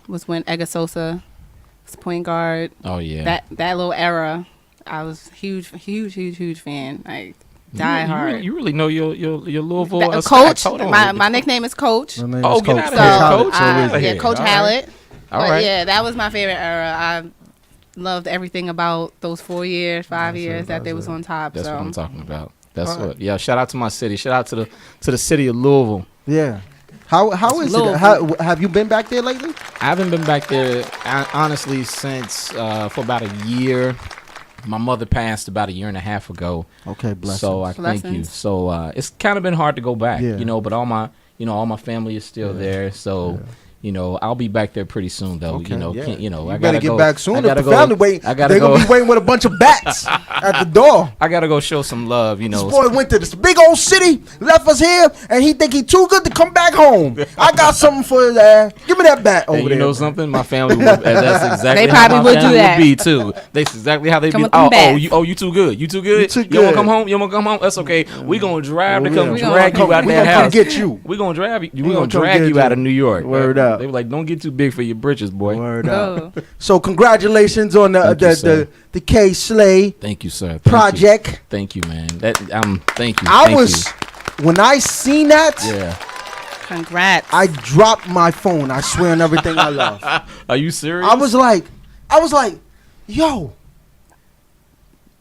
was when Edgar Sosa was point guard. Oh yeah. That little era. I was huge fan. Like die hard. You really know your Louisville Coach. Hold on. My nickname is Coach. My name Oh, is get Coach. out of So, here, Coach. Get out yeah, of Coach here. Hallett. All But right. yeah, that was my favorite era. I loved everything about those 4 years, 5 years that they was on top. That's so what I'm talking about. That's what. Yeah. Shout out to my city. Shout out to the city of Louisville. Yeah. How is Louisville. it? Have you been back there lately? I haven't been back there honestly since for about a year. My mother passed about a year and a half ago. Okay, bless. So I thank you. So it's kind of been hard to go back, but all my family is still there. So I'll be back there pretty soon, though. Okay, I better get back soon. If the go, family wait, I gotta they're go. gonna be waiting with a bunch of bats at the door. I gotta go show some love. This boy went to this big old city, left us here, and he think he too good to come back home. I got something for his ass. Give me that bat over Hey, there. you know something? My family would. That's exactly They how probably my would do family that. would be too. That's exactly how they Come be. with them bats. You too good. You too good. You too You wanna good. come home? You wanna come home? That's okay. We gonna drive to Oh, come yeah. drag you out We that gonna come house. get you. We gonna drive you. We gonna gonna come drag get you you. out of New York. Word up. They were like, don't get too big for your britches, boy. Word up. Oh. So congratulations on the K Slay Thank you, sir. project. Thank you, man. Thank you. When I seen that, Yeah. Congrats. I dropped my phone. I swear on everything I love. Are you serious? I was like, yo,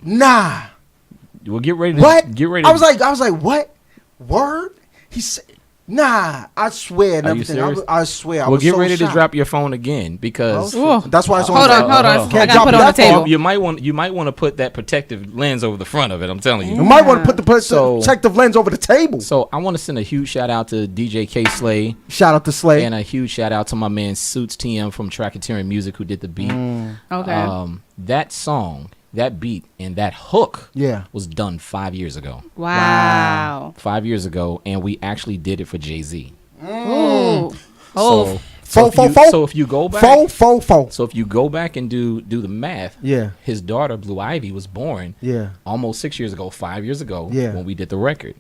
nah. Well, get ready. What? Get ready. I was like, what? Word? He said, Nah, I swear and Are you everything. serious? I swear. Well, was get so ready to shocked. drop your phone again because that's why it's on. Hold on. I Can't gotta put it on the table. you might want to put that protective lens over the front of it. I'm telling you. You might want to put the protective lens over the table. So I want to send a huge shout out to DJ K Slay. Shout out to Slay. And a huge shout out to my man Suits TM from Tracketeering Music who did the beat. Okay. That song, that beat, and that hook was done 5 years ago. Wow. 5 years ago, and we actually did it for Jay-Z. Ooh. So if you go back, So if you go back and do the math, his daughter Blue Ivy was born almost 6 years ago, 5 years ago when we did the record.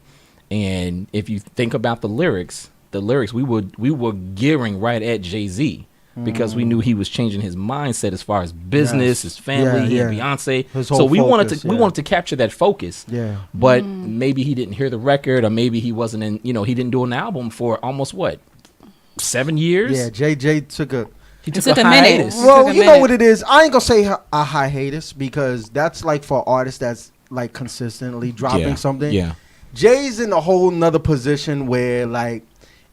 And if you think about the lyrics we were gearing right at Jay-Z because we knew he was changing his mindset as far as business, his family, and Beyonce. So we wanted to capture that focus. Yeah. But maybe he didn't hear the record, or maybe he wasn't in. He didn't do an album for almost 7 years. Yeah, JJ took a minute. Well, you know what it is. I ain't gonna say a hiatus because that's like for artists that's like consistently dropping something. Yeah. Jay's in a whole nother position where like,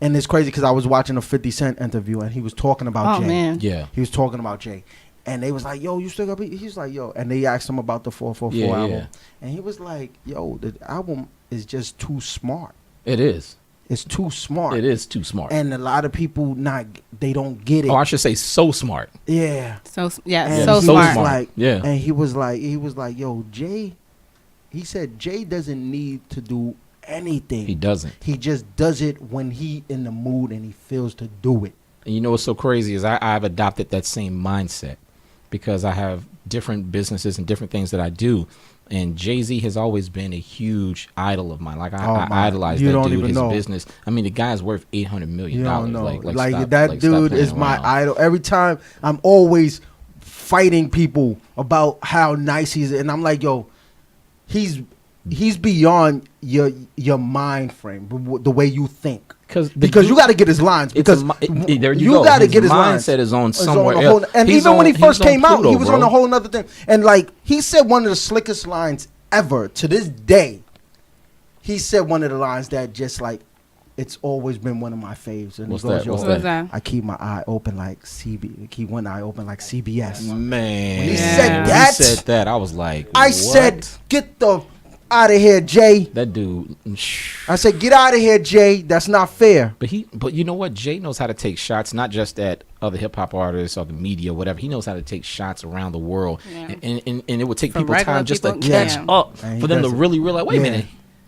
and it's crazy because I was watching a 50 Cent interview and he was talking about Jay. Man. Yeah. He was talking about Jay. And they was like, yo, you still got beat? He was like, yo. And they asked him about the 444 album. Yeah. And he was like, yo, the album is just too smart. It is. It's too smart. It is too smart. And a lot of people they don't get it. Oh, I should say so smart. Yeah. So so smart. Like, yeah. And he was like, yo, Jay, he said Jay doesn't need to do anything. He doesn't. He just does it when he in the mood and he feels to do it. And you know what's so crazy is I've adopted that same mindset because I have different businesses and different things that I do. And Jay-Z has always been a huge idol of mine. Like I idolize that dude. His business. I mean, the guy's worth $800 million. You don't know. Like that dude is my idol. Every time I'm always fighting people about how nice he is, and I'm like, yo, he's beyond your mind frame, the way you think. Because you got to get his lines. Because there you got to get his mindset is on somewhere else. And even when he first came out, he was on a whole nother thing. And like he said, one of the slickest lines ever to this day. He said one of the lines that just like it's always been one of my faves. And What's he goes, that? yo, What's that? I keep my eye open like keep one eye open like CBS. Man, When he said that, I was like, I said, get the out of here, Jay. That dude. I said, get out of here, Jay. That's not fair. But you know what? Jay knows how to take shots, not just at other hip hop artists or the media, whatever. He knows how to take shots around the world, and it would take people time just to catch up for them to really realize. Wait a minute.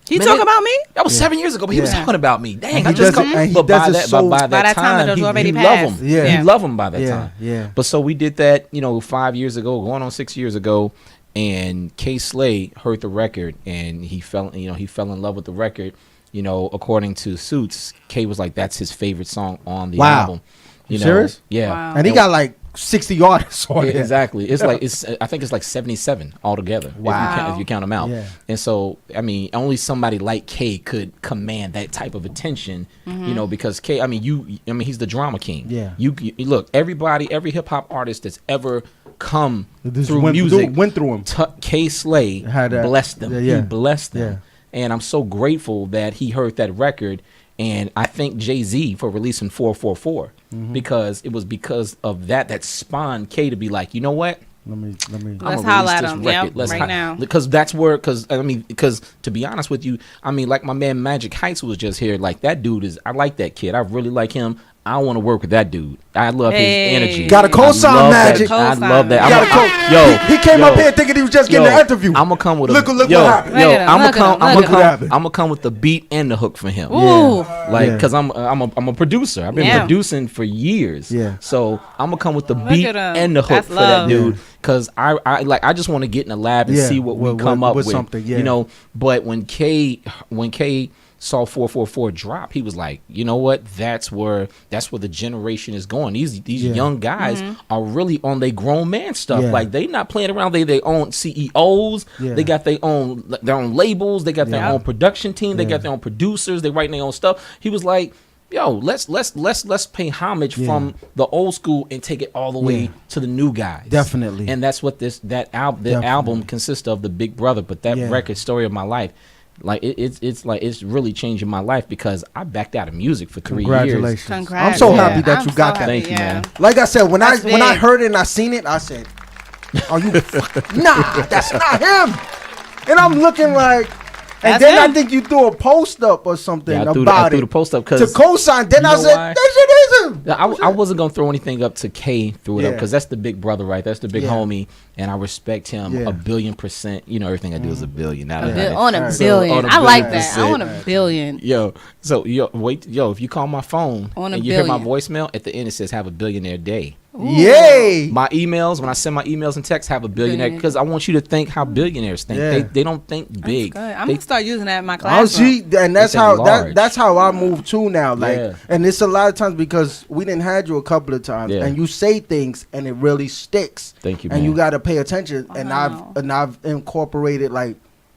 He talking about me? That was 7 years ago, but he was talking about me. Dang, I he just does come. it- But by that By that time, it was he already love passed. him. Yeah. He love him by that time. Yeah. But so we did that, 5 years ago, going on 6 years ago, and K Slay heard the record, and he fell in love with the record. According to Suits, K was like, that's his favorite song on the album. You serious? Yeah. Wow. And he got like 60 artists on it. Exactly. It's like I think it's like 77 altogether. Wow. If you count them out. Yeah. And so I mean, only somebody like K could command that type of attention. Because K, he's the drama king. Yeah. You look, every hip hop artist that's ever come through went music through him. K Slay blessed them. Yeah. He blessed them. Yeah. And I'm so grateful that he heard that record. And I thank Jay-Z for releasing 444 because it was because of that spawned K to be like, you know what? Let's holla at him. Yep, right now. Because because to be honest with you, like my man Magic Heights was just here. Like that dude I like that kid. I really like him. I want to work with that dude. I love his energy. Got a co-sign, Magic. I love that. He came up here thinking he was just getting an interview. I'm gonna come with look what happened. I'm gonna come with the beat and the hook for him. Ooh. Because I'm a producer. I've been producing for years. Yeah. So I'm gonna come with the beat and the hook That's for love. that dude. Because I just want to get in the lab and see what we come up with. Something, yeah. But when K saw 444 drop, he was like, you know what? That's where the generation is going. These young guys are really on their grown man stuff. Yeah. Like they not playing around. They own CEOs. Yeah. They got their own labels. They got their own production team. They got their own producers. They writing their own stuff. He was like, yo, let's pay homage from the old school and take it all the way to the new guys. Definitely. And that's what the album consists of, the Big Brother. But that record, Story of My Life, Like it's really changing my life because I backed out of music for 3 years. Congratulations! I'm so happy that you got that. Thank you, man. Like I said, when I heard it and I seen it, I said, "Are you? Nah, that's not him." And I'm looking like. And then I think you threw a post up or something about it. I threw the post up to co-sign. Then I said, "That shit is him." I wasn't gonna throw anything up to K. Threw it up because that's the big brother, right? That's the big homie, and I respect him 1,000,000,000%. You know, everything I do is a billion. On a billion. I like that. I want $1 billion. Yo, if you call my phone and you hear my voicemail at the end, it says "Have a billionaire day." Ooh. Yay! My emails, when I send my emails and texts, have a billionaire because I want you to think how billionaires think. They don't think big. I'm gonna start using that in my classroom. And that's how I move too now. Like, and it's a lot of times because we didn't had you a couple of times, and you say things and it really sticks. Thank you, man. And you got to pay attention. Wow. And I've incorporated like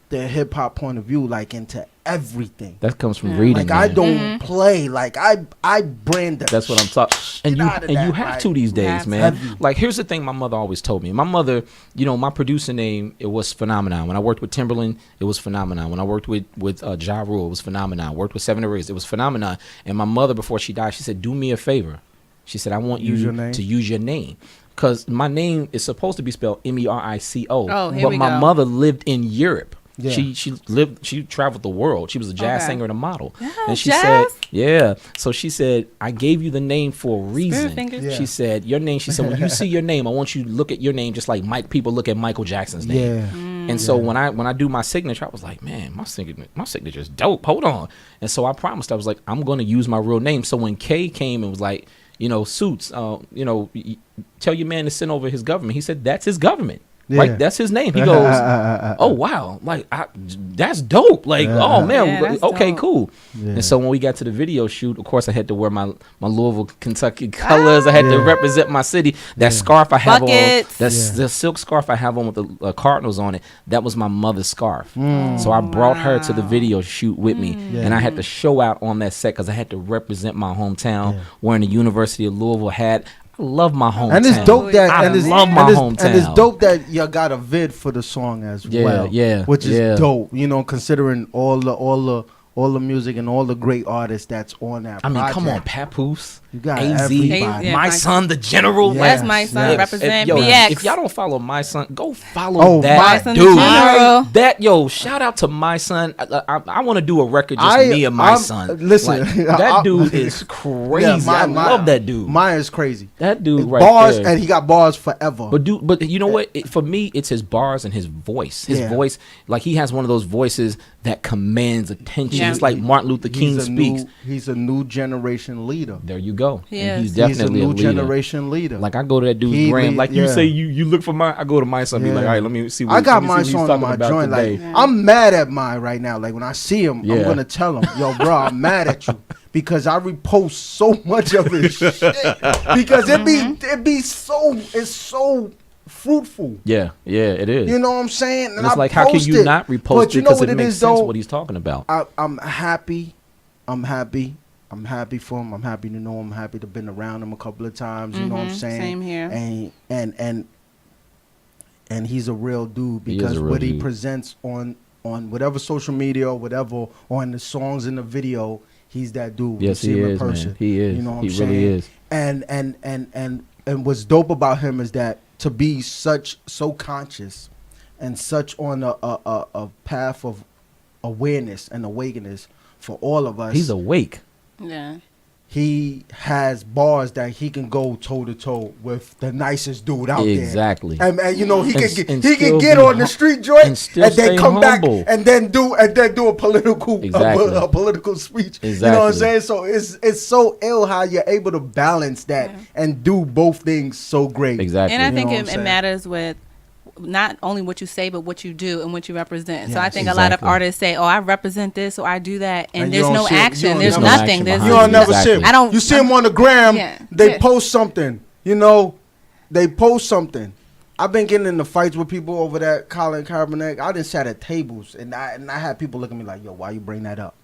the hip hop point of view like into everything. That comes from reading. Like I don't play. Like I brand them. That's what I'm talking. And you have to these days, man. Like here's the thing my mother always told me. My mother, you know, my producer name, it was Phenomenon. When I worked with Timberland, it was Phenomenon. When I worked with Ja Rule, it was Phenomenon. Worked with Seven Arrays, it was Phenomenon. And my mother, before she died, she said, "Do me a favor." She said, "I want you to use your name." Because my name is supposed to be spelled Merico. But my mother lived in Europe. Yeah. She traveled the world. She was a jazz singer and a model. Yeah, and she said, so she said, "I gave you the name for a reason." She said, "Your name," she said, "when you see your name, I want you to look at your name just like people look at Michael Jackson's name." Yeah. And so when I do my signature, I was like, "Man, my signature is dope. Hold on." And so I promised, I was like, "I'm going to use my real name." So when Kay came and was like, you know, Suits, you know, tell your man to send over his government. He said, "That's his government." Yeah. Like that's his name. He goes, "Oh wow, like that's dope." Like, oh man, okay, cool. Yeah. And so when we got to the video shoot, of course I had to wear my Louisville, Kentucky colors. I had to represent my city. That scarf I have on, the silk scarf I have on with the Cardinals on it. That was my mother's scarf. So I brought her to the video shoot with me, and I had to show out on that set because I had to represent my hometown, wearing the University of Louisville hat. I love my hometown. And it's dope that I love my hometown. And it's dope that you got a vid for the song as well. Yeah. Which is dope, you know, considering all the music and all the great artists that's on that project. I mean, come on, Papoose. You got AZ, everybody. My Son, the General. That's My Son. Represent BX. If y'all don't follow My Son, go follow that dude. Shout out to My Son. I want to do a record just me and My Son. Listen, that dude is crazy. I love that dude. Mine is crazy. That dude right bars, there. And he got bars forever. But you know what? For me, it's his bars and his voice. His voice, like he has one of those voices that commands attention. Yeah. It's like Martin Luther King speaks. He's a new generation leader. There you go. He's definitely a new generation leader. Like I go to that dude's gram. Like you say, you look for mine. I go to My Son. Be like, all right, let me see. I got My Son on my joint. Like I'm mad at mine right now. Like when I see him, I'm gonna tell him, "Yo, bro, I'm mad at you." Because I repost so much of his shit. Because it's so fruitful. Yeah, it is. You know what I'm saying? And it's like, how can you not repost it? Because it makes sense what he's talking about. I'm happy for him. I'm happy to know him. I'm happy to have been around him a couple of times. You know what I'm saying? Same here. And he's a real dude because what he presents on whatever social media or whatever, or in the songs in the video, he's that dude. Yes, he is, man. He is. You know what I'm saying? Really is. And what's dope about him is that to be so conscious and such on a path of awareness and awakeness for all of us. He's awake. Yeah. He has bars that he can go toe to toe with the nicest dude out there. Exactly. And you know he can get on the street joint and then come back and then do a political a political speech. Exactly. You know what I'm saying? So it's so ill how you're able to balance that and do both things so great. Exactly. And I think it matters with not only what you say, but what you do and what you represent. Yes, so I think a lot of artists say, "Oh, I represent this or I do that," and there's no action. There's nothing. You don't never see him. You see him on the gram. They post something. You know, they post something. I've been getting into fights with people over that Colin Kaepernick. I done sat at tables and I had people look at me like, "Yo, why you bring that up?"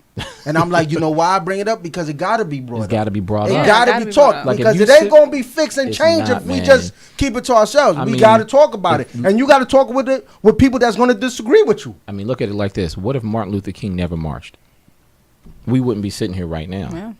And I'm like, you know why I bring it up? Because it got to be brought up. It's got to be brought up. It got to be talked. Like because it ain't going to be fixed and changed if we just keep it to ourselves. We got to talk about it. And you got to talk with people that's going to disagree with you. I mean, look at it like this. What if Martin Luther King never marched? We wouldn't be sitting here right now. Yeah.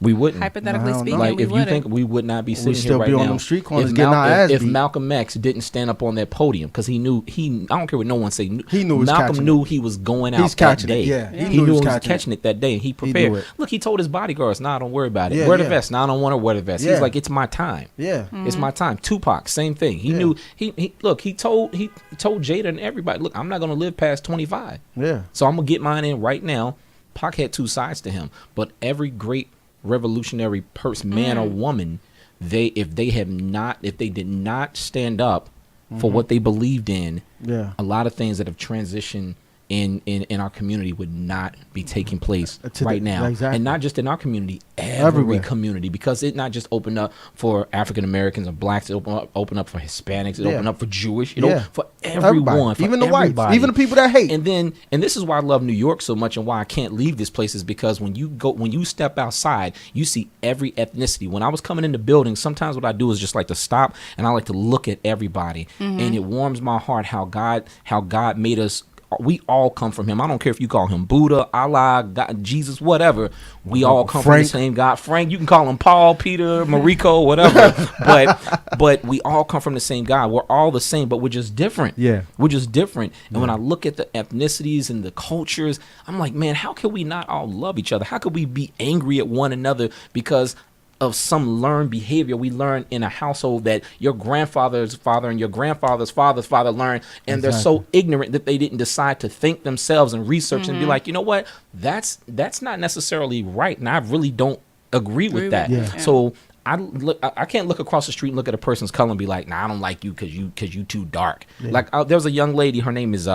We wouldn't. Hypothetically speaking, like we if you think we would not be sitting here right now, on them street corners getting our ass beat. If Malcolm X didn't stand up on that podium because he knew I don't care what no one say. He knew Malcolm knew he was going out that day. Yeah, he knew he was catching it that day, and he prepared. Look, he told his bodyguards, "Nah, don't worry about it. Wear the vest. Nah, I don't want to wear the vest." He's like, "It's my time. Yeah, it's my time." Tupac, same thing. He knew. He told Jada and everybody, "Look, I'm not gonna live past 25. Yeah, so I'm gonna get mine in right now." Pac had two sides to him, but every great revolutionary person, man or woman, if they did not stand up for what they believed in, a lot of things that have transitioned in our community would not be taking place right now. Exactly. And not just in our community, every community, because it not just opened up for African Americans or blacks, it opened up for Hispanics, it opened up for Jewish, for everyone, for even the everybody. whites, even the people that hate. And this is why I love New York so much and why I can't leave this place is because when you step outside, you see every ethnicity. When I was coming into buildings, sometimes what I do is just like to stop and I like to look at everybody, and it warms my heart how God made us. We all come from him. I don't care if you call him Buddha, Allah, God, Jesus, whatever. We all come from the same God. Frank, you can call him Paul, Peter, Merecco, whatever. but we all come from the same God. We're all the same, but we're just different. Yeah. We're just different. And when I look at the ethnicities and the cultures, I'm like, man, how can we not all love each other? How could we be angry at one another because of some learned behavior we learned in a household that your grandfather's father and your grandfather's father's father learned, and they're so ignorant that they didn't decide to think themselves and research and be like, you know what, that's not necessarily right, and I really don't agree with that. So I can't look across the street and look at a person's color and be like, nah, I don't like you because you too dark. Like there's a young lady, her name is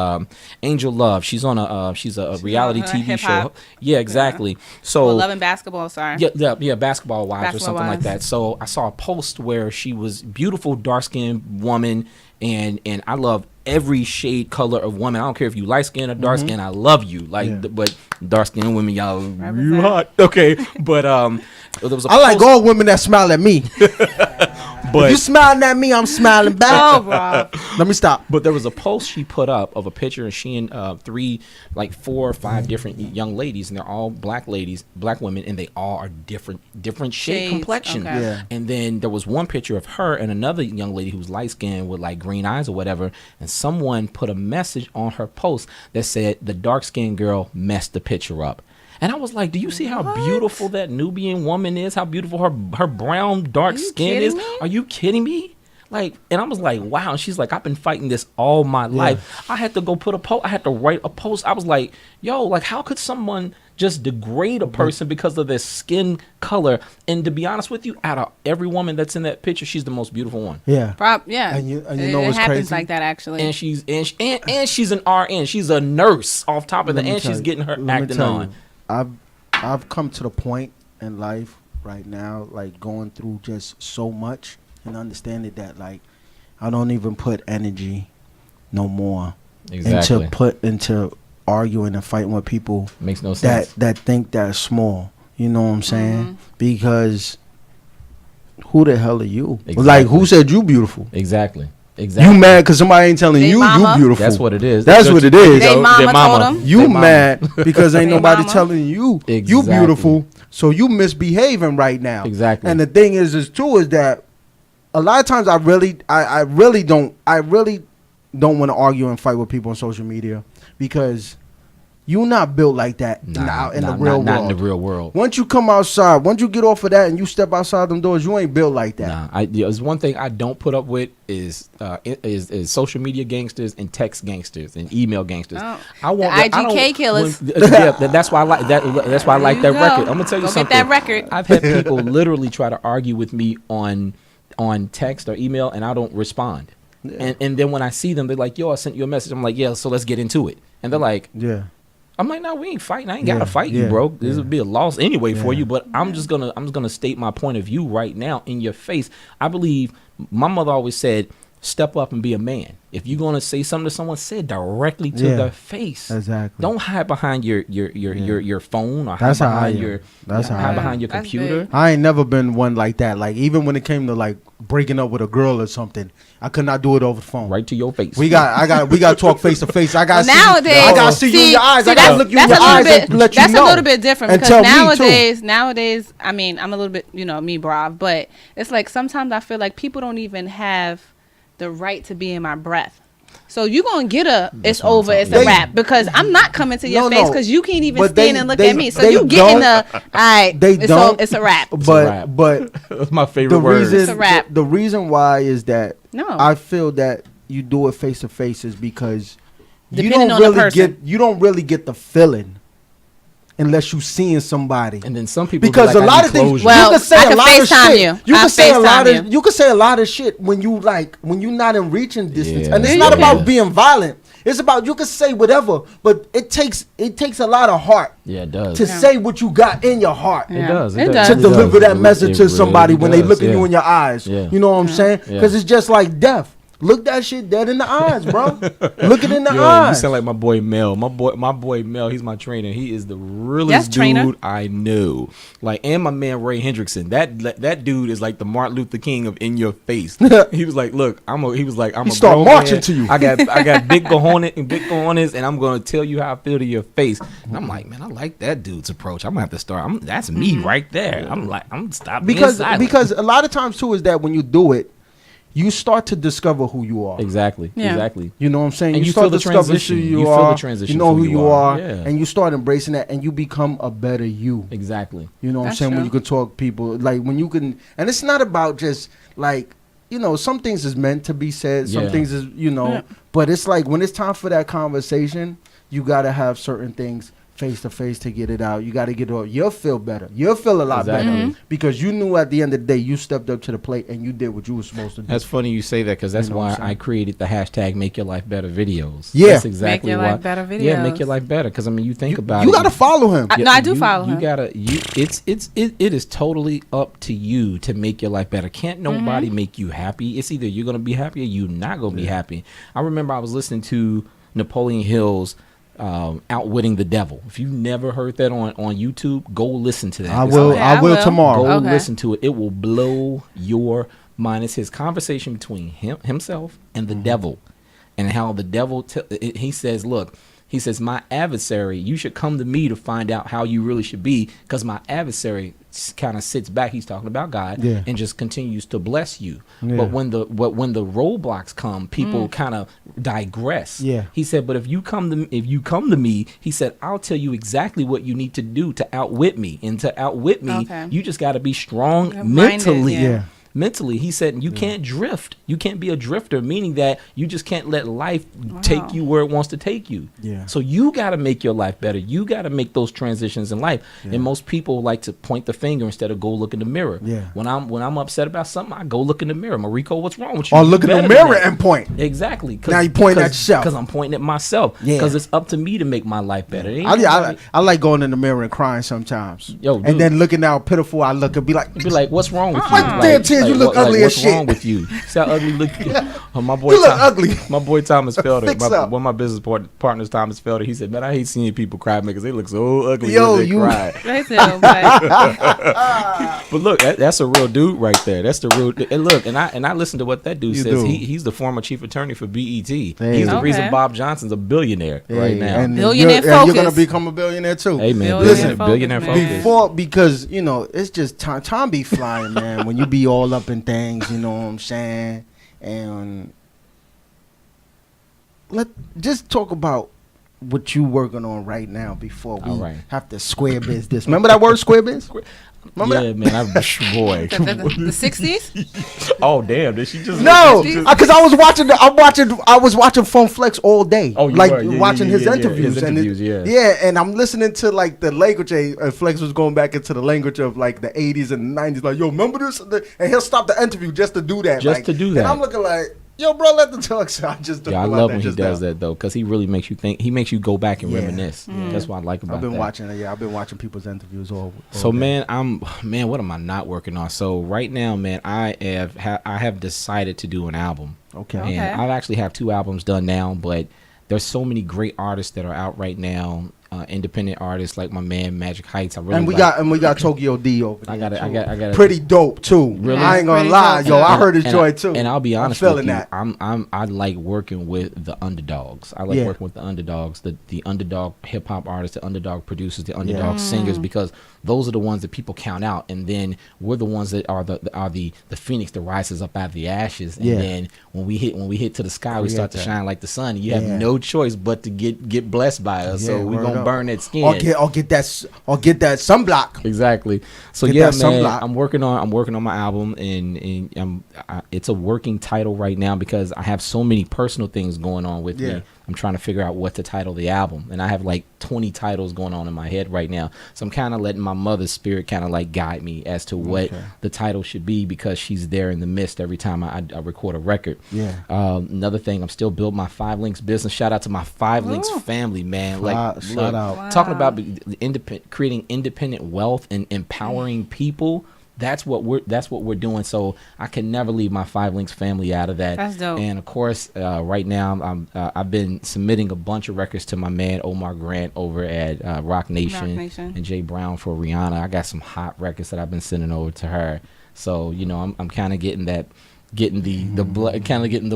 Angel Love. She's on a reality TV HipHop. show. Yeah, exactly. So Love and Basketball. Sorry. Yeah, Basketball Wives or something like that. So I saw a post where she was beautiful, dark skinned woman, and I love every shade color of woman. I don't care if you light skin or dark skin. I love you. But dark skinned women, y'all you hot. Okay, but there was a I like all women that smile at me. But if you smiling at me, I'm smiling back. Oh, bro. Let me stop. But there was a post she put up of a picture, and she and 4 or 5 different young ladies, and they're all black ladies, black women, and they all are different shade complexion. Okay. Yeah. And then there was one picture of her and another young lady who's light skinned with like green eyes or whatever, and someone put a message on her post that said the dark skinned girl messed the picture up. And I was like, do you see how beautiful that Nubian woman is? How beautiful her brown, dark skin is? Are you kidding me? Like, and I was like, wow. And she's like, I've been fighting this all my life. I had to go put a post. I had to write a post. I was like, yo, like, how could someone just degrade a person because of their skin color? And to be honest with you, out of every woman that's in that picture, she's the most beautiful one. Yeah. And you know what's it happens crazy? like that, actually. And she's an RN. She's a nurse off top of that, and she's getting her acting on. I've come to the point in life right now, like going through just so much and understanding that like I don't even put energy no more into arguing and fighting with people. Makes no sense. That think they're small. You know what I'm saying? Because who the hell are you? Exactly. Like who said you beautiful? Exactly. You mad because somebody ain't telling you beautiful. That's what it is. That's what it is. They mama told them. You mad because ain't nobody telling you you beautiful. So you misbehaving right now. Exactly. And the thing is that a lot of times I really don't want to argue and fight with people on social media because you're not built like that in the real world. Not in the real world. Once you come outside, once you get off of that and you step outside them doors, you ain't built like that. There's one thing I don't put up with is social media gangsters and text gangsters and email gangsters. Oh. I want the IGK killers. That's why I like that. That's why I like that record. I'm gonna tell you something. Get that record. I've had people literally try to argue with me on text or email, and I don't respond. Yeah. And then when I see them, they're like, "Yo, I sent you a message." I'm like, "Yeah, so let's get into it." And they're like, "Yeah." I'm like, no, we ain't fighting. I ain't gotta fight you, bro. This would be a loss anyway for you. But I'm just gonna state my point of view right now in your face. I believe my mother always said, step up and be a man. If you're gonna say something to someone, say it directly to their face. Exactly. Don't hide behind your phone or hide behind your computer. I ain't never been one like that. Like even when it came to like breaking up with a girl or something, I could not do it over the phone. Right to your face. We got to talk face to face. I got to see you in your eyes. I got to look you in your eyes and let you know. That's a little bit different because nowadays, I mean, I'm a little bit, me, brav, but it's like sometimes I feel like people don't even have the right to be in my breath. So you gonna get it's over, it's a wrap, because I'm not coming to your face because you can't even stand and look at me. So you getting it's a wrap. But that's my favorite word. It's a wrap. The reason why is that I feel that you do it face to face is because you don't really get the feeling unless you seeing somebody. And then some people because a lot of things you can say a lot of shit. You can say a lot of shit when you not in reaching distance. And it's not about being violent. It's about you can say whatever, but it takes a lot of heart. Yeah, it does. To say what you got in your heart. It does. To deliver that message to somebody when they look at you in your eyes. Yeah. You know what I'm saying? Because it's just like death. Look that shit dead in the eyes, bro. Look it in the eyes. You sound like my boy Mel. My boy Mel, he's my trainer. He is the realest dude I know. Like, and my man Ray Hendrickson. That dude is like the Martin Luther King of in your face. He was like, look, I'm a start marching man. To you. I got big cojones, and I'm gonna tell you how I feel to your face. And I'm like, man, I like that dude's approach. I'm gonna have to start. That's me right there. I'm stopping because a lot of times too is that when you do it, you start to discover who you are. Exactly. You know what I'm saying? And you start feel the transition. You feel the transition. You know who you are. Yeah. And you start embracing that and you become a better you. Exactly. You know what I'm saying? True. When you can talk people, like when you can, and it's not about just like, some things is meant to be said. Some things is, but it's like when it's time for that conversation, you got to have certain things face to face to get it out. You got to get it out. You'll feel better. You'll feel a lot better because you knew at the end of the day you stepped up to the plate and you did what you were supposed to do. That's funny you say that because that's why I created the hashtag Make Your Life Better videos. Yeah, that's exactly Make Your Life Better videos. Yeah, Make Your Life Better because you think about it. You got to follow him. I do follow him. It is totally up to you to make your life better. Can't nobody make you happy. It's either you're gonna be happy or you're not gonna be happy. I remember I was listening to Napoleon Hill's Outwitting the Devil. If you've never heard that on YouTube, go listen to that. I will tomorrow. Go listen to it. It will blow your mind. It's his conversation between himself and the devil, and how the devil he says, look, he says, my adversary, you should come to me to find out how you really should be, because my adversary kind of sits back, he's talking about God, and just continues to bless you. But when the roadblocks come, people kind of digress. He said, but if you come to me, he said, I'll tell you exactly what you need to do to outwit me. And to outwit me, you just got to be strong mentally. Mentally, he said, you can't drift. You can't be a drifter, meaning that you just can't let life take you where it wants to take you. So you got to make your life better. You got to make those transitions in life. And most people like to point the finger instead of go look in the mirror. When I'm upset about something, I go look in the mirror. Merecco, what's wrong with you? Or look in the mirror and point. Exactly. Now you point at yourself. Because I'm pointing at myself. Because it's up to me to make my life better. I like going in the mirror and crying sometimes. And then looking how pitiful I look and be like, what's wrong with you? Damn, Tears, you look ugly as shit. What's wrong with you? See how ugly look? My boy, you look ugly. My boy Thomas Felder, one of my business partners, Thomas Felder. He said, "Man, I hate seeing people cry because they look so ugly when they cry." But look, that's a real dude right there. That's the real. And look, and I listened to what that dude says. He's the former chief attorney for BET. He's the reason Bob Johnson's a billionaire right now. And billionaire focus. You're gonna become a billionaire too. Hey man, billionaire focus. Because it's just time be flying, man. When you be all up in things, you know what I'm saying? And let's just talk about what you working on right now before we have to square biz this. Remember that word, square biz? Remember that? Man, boy. The 60s? Oh damn! Did she just? No, because I was watching Phone Flex all day. Oh, you like were. Watching his interviews. And I'm listening to like the language. And Flex was going back into the language of like the 80s and the 90s. Like, yo, remember this? And he'll stop the interview just to do that. And I'm looking like, Yo, bro, let the talk. So I just I love when he does that though, because he really makes you think. He makes you go back and reminisce. That's what I like about. I've been that. watching. Yeah, I've been watching people's interviews all so day. man, what am I not working on? So right now, man, I have decided to do an album. Okay. And I actually have 2 albums done now, but there's so many great artists that are out right now. Independent artists like my man Majik Heights. And we got Tokyo D over there. I got pretty dope too. Really? I ain't gonna lie, yo. I heard his joy too. And I'll be honest with you, I like working with the underdogs. I like working with the underdogs, the underdog hip hop artists, the underdog producers, the underdog singers, because those are the ones that people count out, and then we're the ones that are the phoenix that rises up out of the ashes, and then when we hit to the sky, we start to shine like the sun. And you have no choice but to get blessed by us. So we're gonna burn that skin, or get that sunblock. Exactly. So man, I'm working on my album, and it's a working title right now because I have so many personal things going on with me. I'm trying to figure out what to title the album, and I have like 20 titles going on in my head right now. So I'm kind of letting my mother's spirit kind of like guide me as to what the title should be, because she's there in the midst every time I record a record. Another thing, I'm still building my 5 Links business. Shout out to my 5 Links family, man. Like, shout out. Talking about creating independent wealth and empowering people. That's what we're doing. So I can never leave my 5 Links family out of that. That's dope. And of course, right now I've been submitting a bunch of records to my man Omar Grant over at Rock Nation and Jay Brown for Rihanna. I got some hot records that I've been sending over to her. So I'm kind of getting the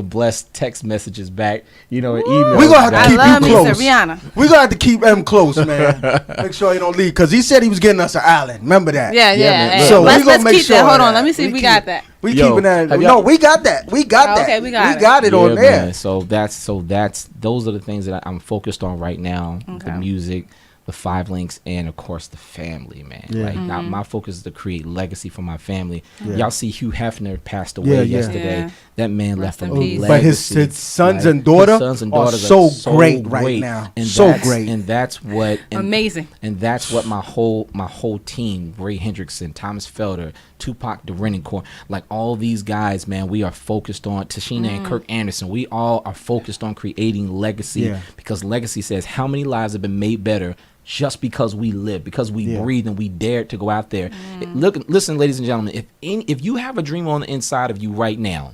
blessed text messages back, emails. We're gonna have to keep you close. Rihanna. We're gonna have to keep him close, man. Make sure he don't leave, because he said he was getting us an island. Remember that? Yeah. So let's make keep sure that. Hold on, let me see if we got that. We keeping that. No, we got that. We got that. Okay, we got it on there. Man. So those are the things that I'm focused on right now. The music, the 5 Links, and of course the family, man. Like my focus is to create legacy for my family. Y'all see Hugh Hefner passed away yesterday. That man left a legacy. But his sons and daughter are so great right now. And great. And that's what amazing. And that's what my whole team, Ray Hendrickson, Thomas Felder, Tupac Derenoncourt, like all these guys, man, we are focused on Tashina and Kirk Anderson. We all are focused on creating legacy, because legacy says how many lives have been made better just because we live, because we breathe, and we dared to go out there. Listen, ladies and gentlemen, if you have a dream on the inside of you right now,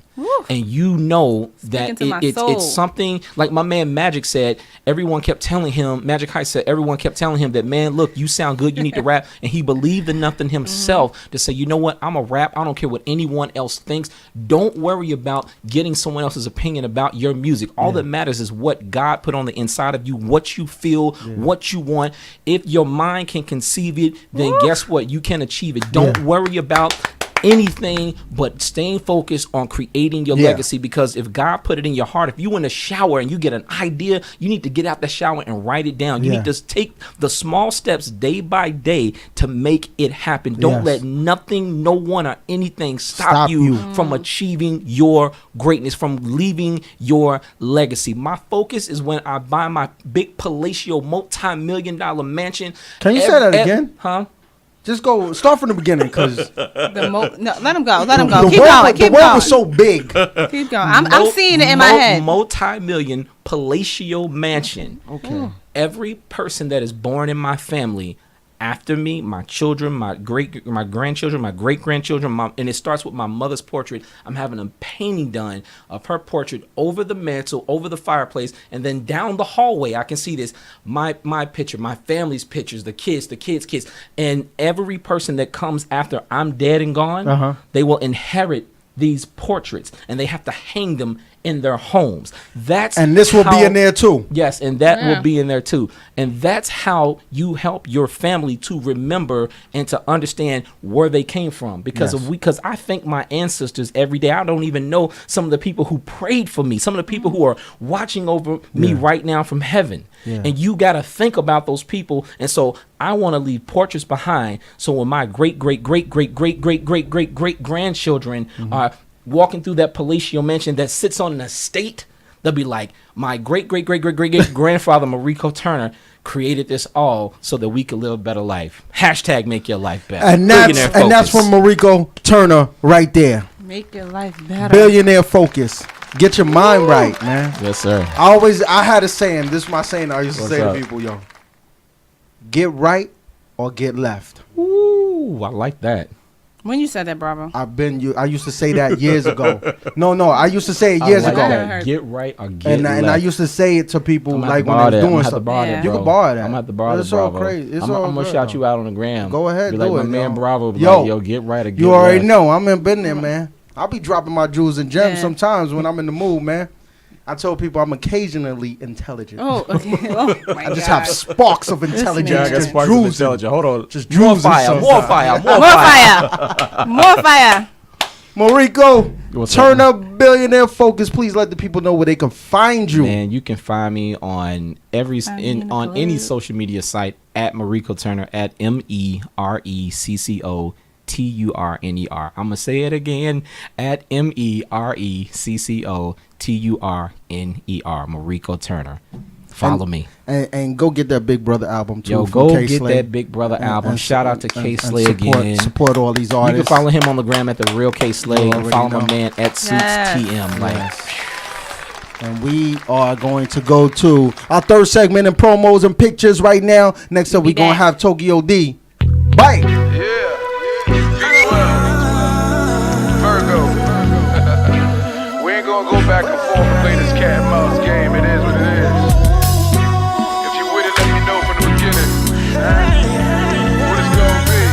and you know that it's something like my man Majik said, Majik Heights said, everyone kept telling him that, man, look, you sound good, you need to rap. And he believed enough in himself to say, you know what, I'm a rap. I don't care what anyone else thinks. Don't worry about getting someone else's opinion about your music. All that matters is what God put on the inside of you, what you feel, what you want. If your mind can conceive it, then guess what? You can achieve it. Don't worry about anything but staying focused on creating your legacy, because if God put it in your heart, if you in the shower and you get an idea, you need to get out the shower and write it down. You need to take the small steps day by day to make it happen. Don't let nothing, no one, or anything stop you from achieving your greatness, from leaving your legacy. My focus is when I buy my big palatial multi-million-dollar mansion. Can you say that again? Huh? Just start from the beginning, because no, let him go. Keep going. The word was so big. Keep going. I'm seeing it in my head. Multi-million palatial mansion. Okay. Every person that is born in my family after me, my children, my grandchildren, my great-grandchildren, and it starts with my mother's portrait. I'm having a painting done of her portrait over the mantle, over the fireplace, and then down the hallway, I can see this, my picture, my family's pictures, the kids, and every person that comes after I'm dead and gone, they will inherit these portraits, and they have to hang them in their homes. And this will be in there too. Yes, and that will be in there too. And that's how you help your family to remember and to understand where they came from. Because I thank my ancestors every day. I don't even know some of the people who prayed for me, some of the people who are watching over me right now from heaven. And you got to think about those people. And so I want to leave portraits behind, so when my great grandchildren are walking through that palatial mansion that sits on an estate, they'll be like, my great grandfather Merecco Turner created this all so that we could live a better life. # make your life better. And that's from Merecco Turner right there. Make your life better. Billionaire Focus. Get your mind right, man. Yes, sir. I had a saying. This is my saying I used to say up? to people, yo. Get right or get left. Ooh, I like that. When you said that, Bravo? I used to say that years ago. No, I used to say it years ago. That. Get right or get left. And I used to say it to people like when they was doing stuff. You can borrow that. I'm at the bar. It's all crazy. I'm gonna shout you out on the gram. Go ahead, be like, my man Bravo. Yo, get right or get left. You already know. I'm been there, man. I'll be dropping my jewels and gems sometimes when I'm in the mood, man. I told people I'm occasionally intelligent. Oh, okay. Oh, my I just have sparks of intelligence. I got sparks of intelligence. Hold on. Just more fire. Merecco, turn up Billionaire Focus. Please let the people know where they can find you. Man, you can find me on on any social media site at Merecco Turner at MERECCO TURNER. I'm gonna say it again at MERECCO TURNER. Merecco Turner. Follow me and go get that Big Brother album too. Yo, go get that Big Brother album. Shout out to K Slay again. Support all these artists. You can follow him on the gram at the Real K Slay and follow my man at Suits TM. And we are going to go to our third segment in promos and pictures right now. Next up, we're going to have Tokyo D. Bye. Virgo. We ain't gonna go back and forth and play this cat and mouse game. It is what it is. If you with it, let me know from the beginning. What it's gonna be.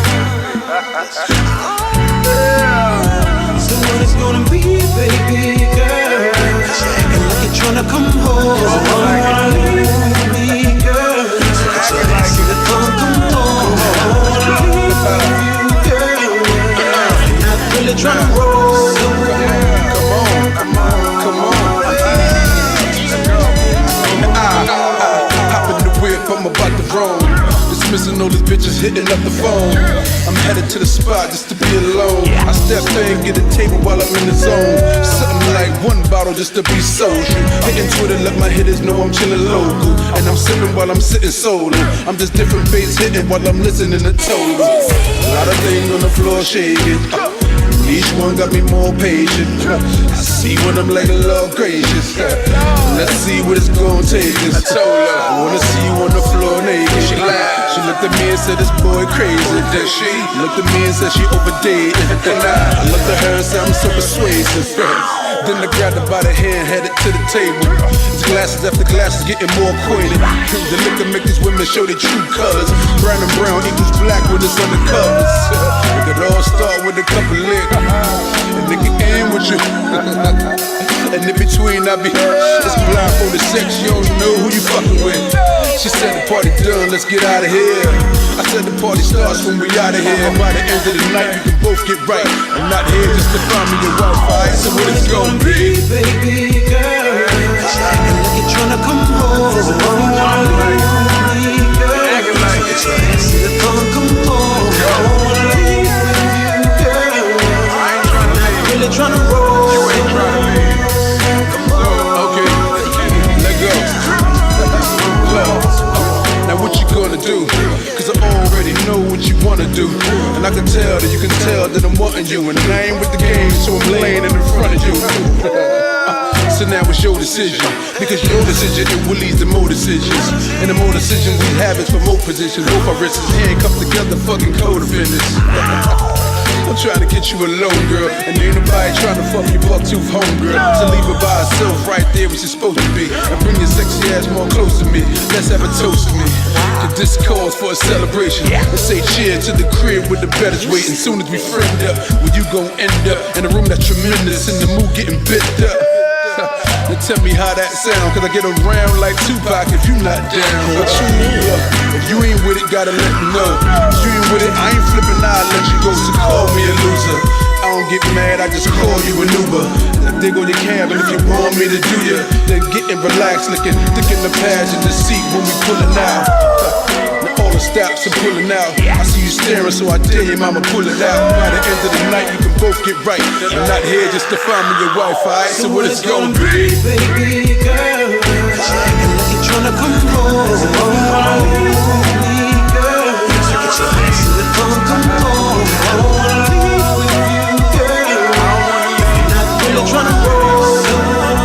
So what it's gonna be, baby girl? Acting like you're tryna come home. Me, girl. Acting like you're come home. Really tryna roll. Come on. Hop in the whip, I'm about to roam. Dismissing all these bitches hitting up the phone. I'm headed to the spot just to be alone. I step there and get a table while I'm in the zone. Something like one bottle just to be social. Hitting Twitter, let my hitters know I'm chilling local. And I'm sipping while I'm sitting solo. I'm just different bass hitting while I'm listening to total. A lot of things on the floor shaking. Each one got me more patient. I see when I'm like, Lord gracious. Let's see what it's gonna take us. I told her, I wanna see you on the floor naked. She laughed. She looked at me and said, this boy crazy. Then she looked at me and said she overdated. And I looked at her and said, I'm so persuasive. Then I grabbed her by the hand, headed to the table. It's glasses after glasses, getting more acquainted. The liquor make these women show their true colors. Brown and brown equals black when it's undercovers. It could all start with a couple lick, and it can end with you. And in between I be it's blindfolded sex, you don't know who you fucking with. She said the party done, let's get out of here. I said the party starts when we out of here. By the end of the night we can both get right. I'm not here just to find me your Wi-Fi. So what it's gonna be, baby girl? Acting like you're tryna come home. Acting like it's come home. Really tryna roll. You ain't tryna leave. Okay, let go. Now what you gonna do? Cause I already know what you wanna do. And I can tell that you can tell that I'm wanting you. And I ain't with the game, so I'm laying in front of you. So now it's your decision. Because your decision, it will lead to more decisions. And the more decisions we have is for more positions. Both our wrists handcuffed together, fucking co-defendants. I'm trying to get you alone, girl. And ain't nobody trying to fuck you buck-tooth home, girl. So leave her by herself right there where she's supposed to be. And bring your sexy ass more close to me. Let's have a toast to me. Cause this calls for a celebration. Let's say cheers to the crib with the betters waiting. Soon as we friend up, where you gon' end up in a room that's tremendous. In the mood getting bit up. Now tell me how that sound, cause I get around like Tupac if you not down. But if you ain't with it, gotta let me know. If you ain't with it, I ain't flipping, I'll let you go. So call me a loser. I don't get mad, I just call you an Uber. I dig on your cabin if you want me to do ya. Then getting relaxed, looking thick in the passenger seat when we pulling out. All the stops are pulling out. I see you staring, so I dare you, mama, pull it out. By the end of the night, you can both get right. I'm not here just to find me your Wi-Fi. So what it's gonna be, baby girl? Acting like you're tryna come home. Girl, get your ass to the phone, come home. Girl, if you're not really tryna roll.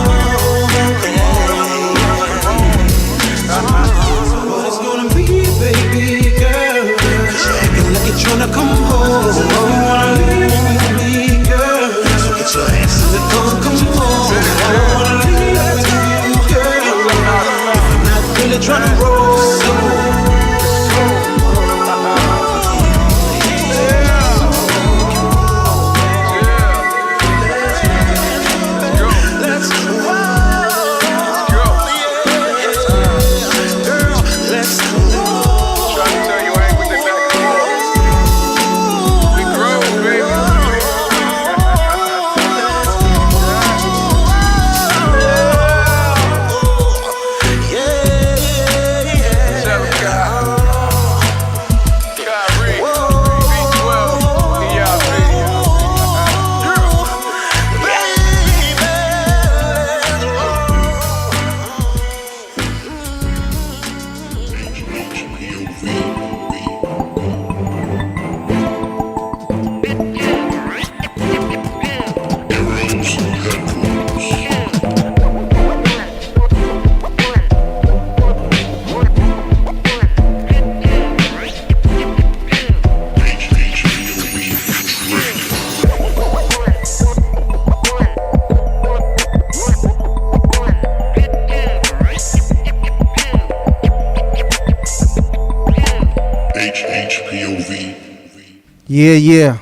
Yeah.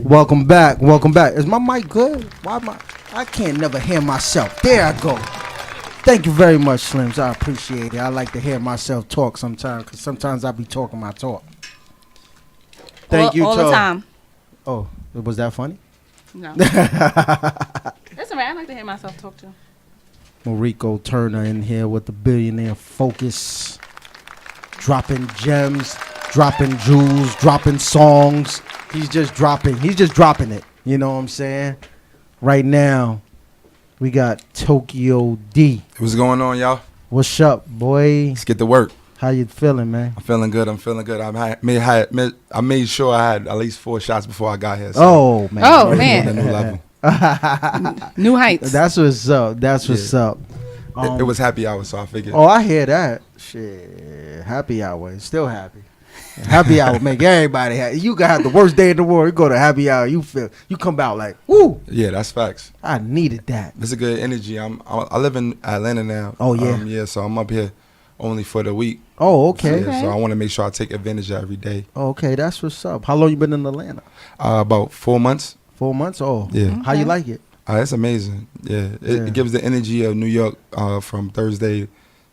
Welcome back. Is my mic good? I can't never hear myself. There I go. Thank you very much, Slims. I appreciate it. I like to hear myself talk sometimes, because sometimes I be talking my talk. Thank you, all the time. Oh, was that funny? No. That's all right. I like to hear myself talk too. Merecco Turner in here with the billionaire focus. Dropping gems, dropping jewels, dropping songs. He's just dropping it. You know what I'm saying? Right now, we got Tokyo D. What's going on, y'all? What's up, boy? Let's get to work. How you feeling, man? I'm feeling good. I made sure I had at least 4 shots before I got here. So Oh, man. Oh, man. A new level. New heights. That's what's up. It was happy hour, so I figured. Oh, I hear that. Shit. Happy hour. Still happy. Happy hour make everybody happy. You can have the worst day in the world. You go to happy hour, you come out like, woo. Yeah, that's facts. I needed that. It's a good energy. I live in Atlanta now. Oh, yeah. Yeah, so I'm up here only for the week. Oh, okay. Yeah, so I want to make sure I take advantage of every day. Oh, okay, that's what's up. How long you been in Atlanta? About 4 months. 4 months? Oh. Yeah. How you like it? It's amazing. Yeah. It gives the energy of New York from Thursday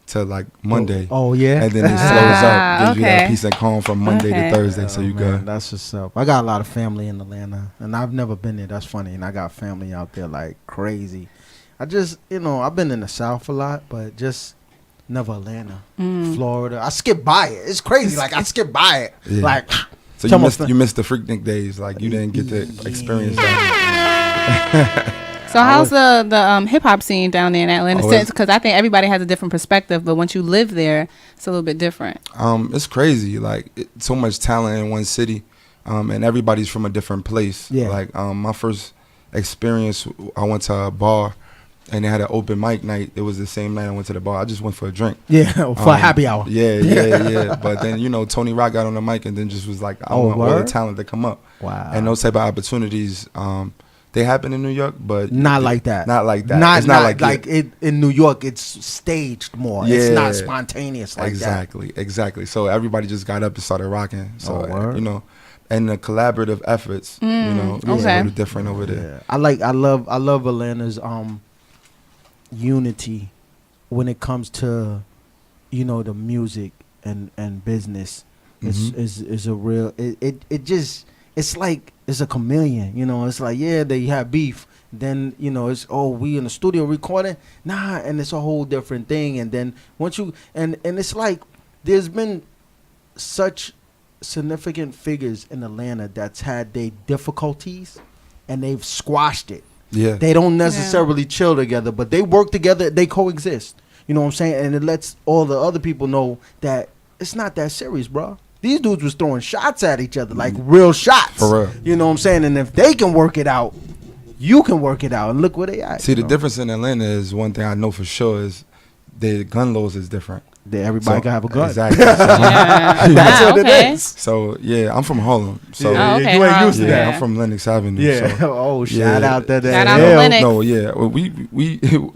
to like Monday. Oh, yeah. And then it slows up, gives you that peace and calm from Monday to Thursday. So you good. That's what's up. I got a lot of family in Atlanta, and I've never been there. That's funny. And I got family out there like crazy. I just, I've been in the South a lot, but just never Atlanta, Florida. I skip by it. It's crazy. Like I skip by it. Yeah. Like so you missed the Freaknik days. Like you didn't get to experience that. So how's the hip hop scene down there in Atlanta? Because I think everybody has a different perspective, but once you live there, it's a little bit different. It's crazy. Like so much talent in one city, and everybody's from a different place. Yeah. Like my first experience, I went to a bar. And they had an open mic night. It was the same night I went to the bar. I just went for a drink. Yeah, for a happy hour. Yeah. But then, Tony Rock got on the mic and then just was like, I want all the talent to come up. Wow. And those type of opportunities, they happen in New York, but not like that. Not like that. Not it's not like it in New York. It's staged more. Yeah. It's not spontaneous like that. Exactly. So everybody just got up and started rocking. So and the collaborative efforts, it's a little different over there. Yeah. I love Atlanta's unity when it comes to the music and business. Is a real it's like it's a chameleon. It's like they have beef, then it's we in the studio recording, and it's a whole different thing. And then once you and it's like there's been such significant figures in Atlanta that's had their difficulties and they've squashed it. Yeah. They don't necessarily chill together, but they work together, they coexist. You know what I'm saying? And it lets all the other people know that it's not that serious, bro. These dudes was throwing shots at each other, like real shots. For real. You know what I'm saying? And if they can work it out, you can work it out. And look where they at. See, the difference in Atlanta is one thing I know for sure is the gun laws is different. Everybody can have a gun. Exactly. So, that's what it is. So I'm from Harlem. So you ain't used to that. I'm from Lennox Avenue. Yeah. So, shout out to that. Shout out to Lennox. No, yeah. We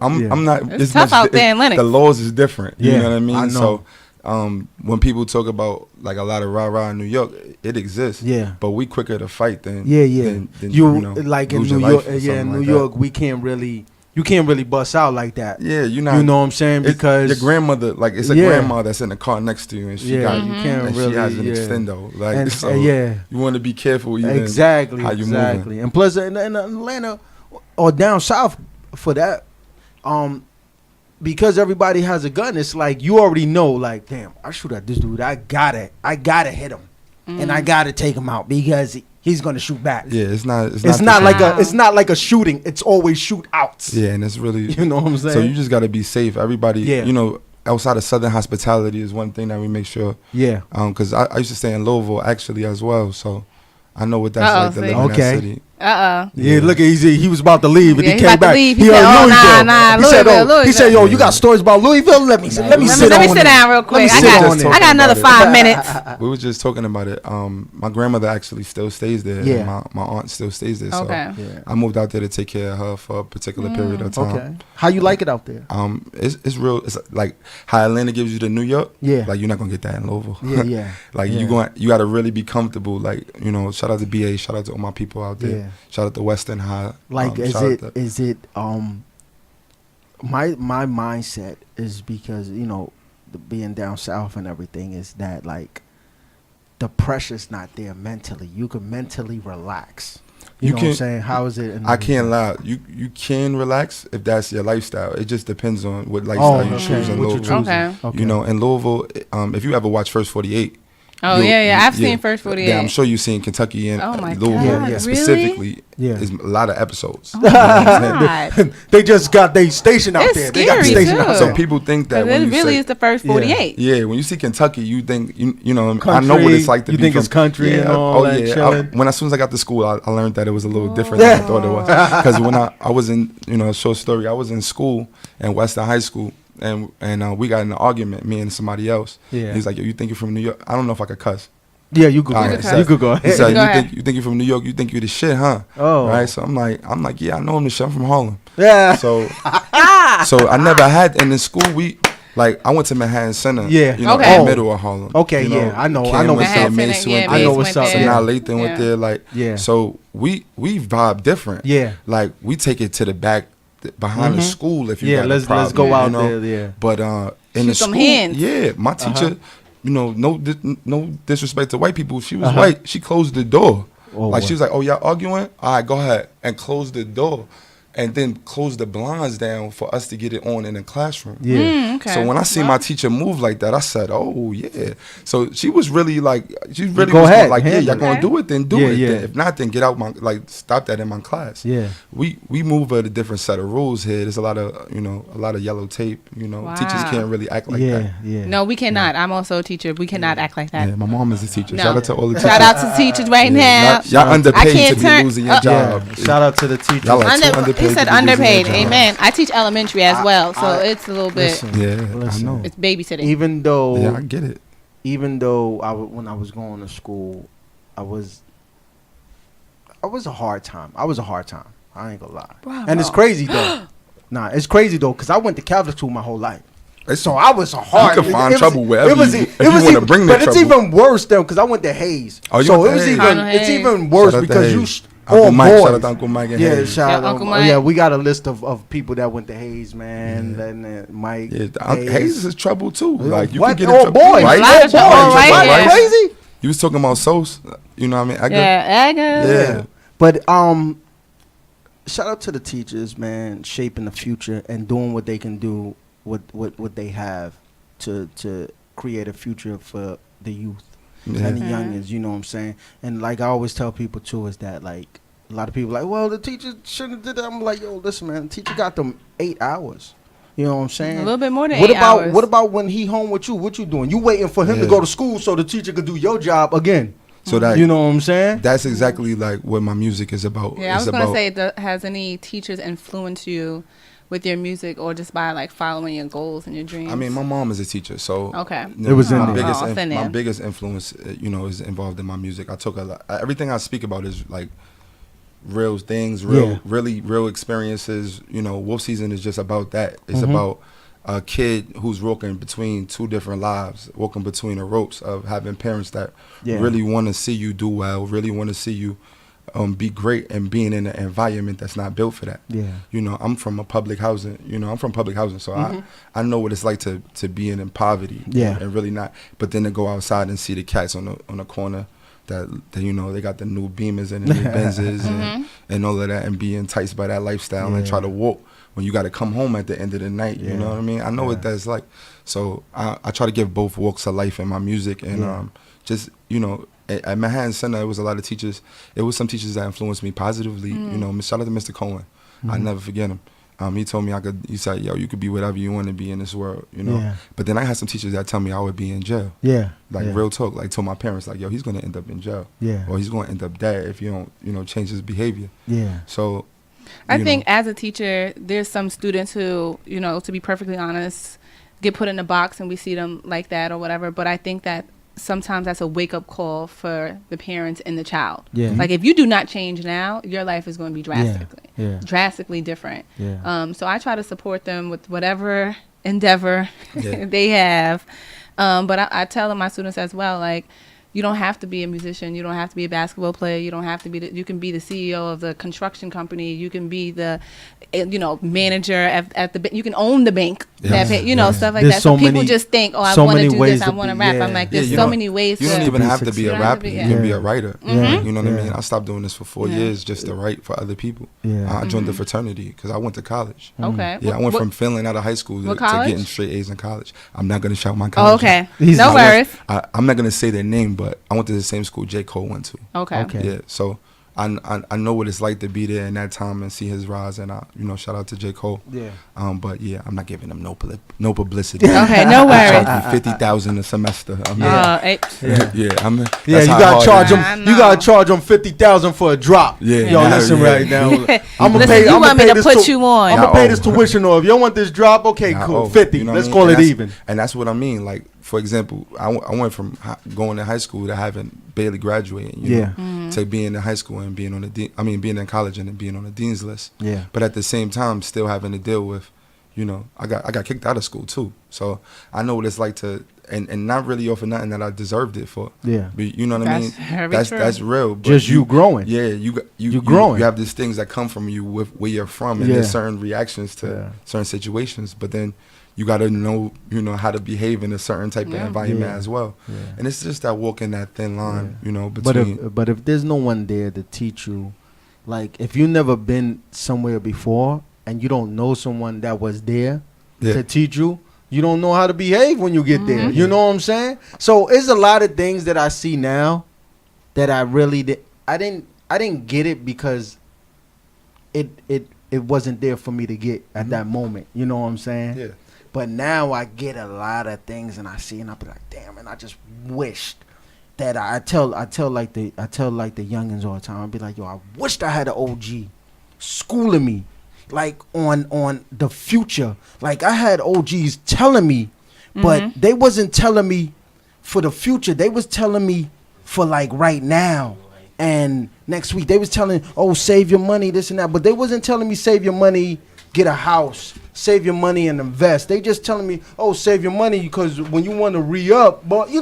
I'm not. It's tough out there in Lennox. The laws is different. You know what I mean? I know. So when people talk about like a lot of rah-rah in New York, it exists. Yeah. But we quicker to fight than than like in New York. In New York, we can't really. You can't really bust out like that. Yeah, you're not. You know what I'm saying? Because your grandmother, like it's a grandma that's in the car next to you, and she got you can't and really. She has an extendo, like and, so. You want to be careful. Exactly. How you moving. And plus, in Atlanta or down south, for that, because everybody has a gun, it's like you already know. Like, damn, I shoot at this dude. I gotta hit him, and I gotta take him out because he's gonna shoot back. Yeah, it's not like a shooting. It's always shootouts. Yeah, and it's really you know what I'm saying. So you just gotta be safe. Everybody, outside of Southern hospitality is one thing that we make sure. Yeah. Because I used to stay in Louisville actually as well, so I know what that's like to live in that city. Yeah, look, he was about to leave, and he came back. He said, Louisville. He said, yo, you got stories about Louisville? Let me sit down real quick. I got another 5 minutes. We were just talking about it. My grandmother actually still stays there. Yeah. My aunt still stays there. Okay. So I moved out there to take care of her for a particular period of time. Okay. How you like it out there? It's real. It's like how Atlanta gives you the New York. Yeah. Like you're not gonna get that in Louisville. Yeah. Like you got to really be comfortable. Like shout out to BA. Shout out to all my people out there. Yeah. Shout out to Western High. Like my mindset is because being down south and everything is that like the pressure's not there mentally. You can mentally relax. You know what I'm saying? How is it? I can't lie. You can relax if that's your lifestyle. It just depends on what lifestyle you choose in Louisville. Okay. In Louisville, if you ever watch First 48. Oh, I've seen First 48. Yeah, I'm sure you've seen Kentucky and Louisville specifically. Yeah. There's a lot of episodes. They just got their station out there. They got the station out there. So people think that when it really is the First 48. Yeah, when you see Kentucky, you think country, I know what it's like to be think it's country and all that. As soon as I got to school, I learned that it was a little different than I thought it was. Because when I was in, a short story, I was in school in Western High School. And we got in an argument, me and somebody else. Yeah. He's like, yo, you think you're from New York? I don't know if I could cuss. Yeah, you could. You could go ahead. He said, you think you're from New York? You think you're the shit, huh? Oh. Right. So I'm like, yeah, I know I'm the shit. I'm from Harlem. Yeah. So I never had. And in school, I went to Manhattan Center. Yeah. In the middle of Harlem. Okay. I know what's up. I know what's up. Sanaa Lathan went there. Yeah. So we vibe different. Yeah. Like we take it to the back. Behind the school, if you got a problem, let's go out there. Yeah, but in the school, my teacher, no disrespect to white people. She was white. She closed the door. She was like, "Oh, y'all arguing? All right, go ahead," and close the door, and then close the blinds down for us to get it on in the classroom. Yeah. Okay. So when I see my teacher move like that, I said, "Oh yeah." So she was really like, y'all gonna do it, then do it. Then. If not, then get out stop that in my class. Yeah. We move at a different set of rules here. There's a lot of yellow tape. Wow. Teachers can't really act like that. Yeah. No, we cannot. I'm also a teacher. We cannot act like that. Yeah, my mom is a teacher. No. Shout out to all the teachers. Shout out to teachers right now. Y'all underpaid to be losing your job. Shout out to the teachers. Y'all are too underpaid. He said underpaid. Amen. I teach elementary as well, so it's a little bit. Listen, I know. It's babysitting. Even though, I get it. Even though when I was going to school, I was a hard time. I ain't gonna lie. Bravo. And it's crazy though. It's crazy though, because I went to Catholic school my whole life. So I was a hard. You can find trouble wherever you want to bring that trouble. But it's even worse though, because I went to Hayes. Oh, so it's even worse because you. Uncle Mike, shout out to Uncle Mike and Hayes. Shout out Uncle Mike. Yeah, we got a list of people that went to Hayes, man. And Mike. Yeah, Hayes is trouble too. Like you what? can get in trouble. Boy, right? Right? Crazy. You was talking about Sos, you know what I mean? Yeah. But shout out to the teachers, man, shaping the future and doing what they can do with what they have to create a future for the youth. Yeah. And the youngins, you know what I'm saying? And like I always tell people too is that like a lot of people like, well, the teacher shouldn't have did that. I'm like, yo, listen, man, the teacher got them 8 hours. You know what I'm saying? A little bit more than 8 hours. What about when he home with you? What you doing? You waiting for him to go to school so the teacher could do your job again. So that, you know what I'm saying? That's exactly like what my music is about. Yeah, I was going to say, has any teachers influenced you with your music or just by like following your goals and your dreams? I mean, my mom is a teacher, so okay. It was my biggest influence, is involved in my music. I took a lot. Everything I speak about is like real things, real experiences. Wolf Season is just about that. It's about a kid who's walking between two different lives, walking between the ropes of having parents that really want to see you do well, really want to see you be great, and being in an environment that's not built for that. Yeah. I'm from a public housing. So I know what it's like to be in poverty. Yeah. And really not. But then to go outside and see the cats on the corner that they got the new Beamers and the new Benzes and all of that, and be enticed by that lifestyle and try to walk when you got to come home at the end of the night. You know what I mean? I know what that's like. So I try to give both walks of life in my music, and at Manhattan Center, it was a lot of teachers. It was some teachers that influenced me positively. Shout out to Mr. Cohen. I never forget him. He told me he said, yo, you could be whatever you want to be in this world, you know. Yeah. But then I had some teachers that tell me I would be in jail. Yeah. Like real talk. Like told my parents, like, yo, he's gonna end up in jail. Yeah. Or he's gonna end up dead if you don't, you know, change his behavior. Yeah. So I think as a teacher, there's some students who, you know, to be perfectly honest, get put in a box and we see them like that or whatever. But I think that sometimes that's a wake-up call for the parents and the child. Yeah. Like if you do not change now, your life is going to be drastically different. Yeah. So I try to support them with whatever endeavor they have. But I tell my students as well, like, you don't have to be a musician. You don't have to be a basketball player. You don't have to be. You can be the CEO of the construction company. You can be the, manager at the. You can own the bank. Yeah. Stuff like that. So people just think, oh, I want to do this. I want to rap. I'm like, there's so many ways. You don't even have to be a rapper. You can be a writer. Mm-hmm. You know what I mean? I stopped doing this for 4 years just to write for other people. Yeah. I joined the fraternity because I went to college. Okay. Yeah, I went from failing out of high school to getting straight A's in college. I'm not gonna shout my Oh, college. okay. No worries. I'm not gonna say their name, but I went to the same school J. Cole went to. Okay. Yeah. So I know what it's like to be there in that time and see his rise, and shout out to J. Cole. Yeah. But yeah, I'm not giving him no publicity. Okay, no worries. $50,000 a semester. You gotta charge them. You gotta charge them $50,000 for a drop. Yeah. Yo, listen right now. I'm gonna listen, pay. you I'm want gonna me pay to this put you on? I'm gonna pay this tuition off. You don't want this drop? Okay, cool. 50. You know Let's what I call mean? it even. And that's what I mean. Like, for example, I went from going to high school to having barely graduating, you know, to being in high school and being on being in college and then being on the dean's list. Yeah. But at the same time, still having to deal with, I got kicked out of school too. So I know what it's like to, and not really off of nothing that I deserved it for. Yeah. But you know what I mean? That's real. But just you growing. Yeah. You growing. You have these things that come from you with where you're from, and there's certain reactions to certain situations. But then you got to know, how to behave in a certain type of environment as well. Yeah. And it's just that walking that thin line, between. But if there's no one there to teach you, like if you've never been somewhere before and you don't know someone that was there to teach you, you don't know how to behave when you get there. You know what I'm saying? So it's a lot of things that I see now that I really I didn't get it because it wasn't there for me to get at that moment. You know what I'm saying? Yeah. But now I get a lot of things and I see and I be like, damn, and I just wished that I tell like the youngins all the time. I be like, yo, I wished I had an OG schooling me, like on the future. Like I had OGs telling me, but they wasn't telling me for the future. They was telling me for like right now and next week. They was telling, oh, save your money, this and that. But they wasn't telling me save your money, get a house, save your money and invest. They just telling me, oh, save your money because when you want to re-up, but it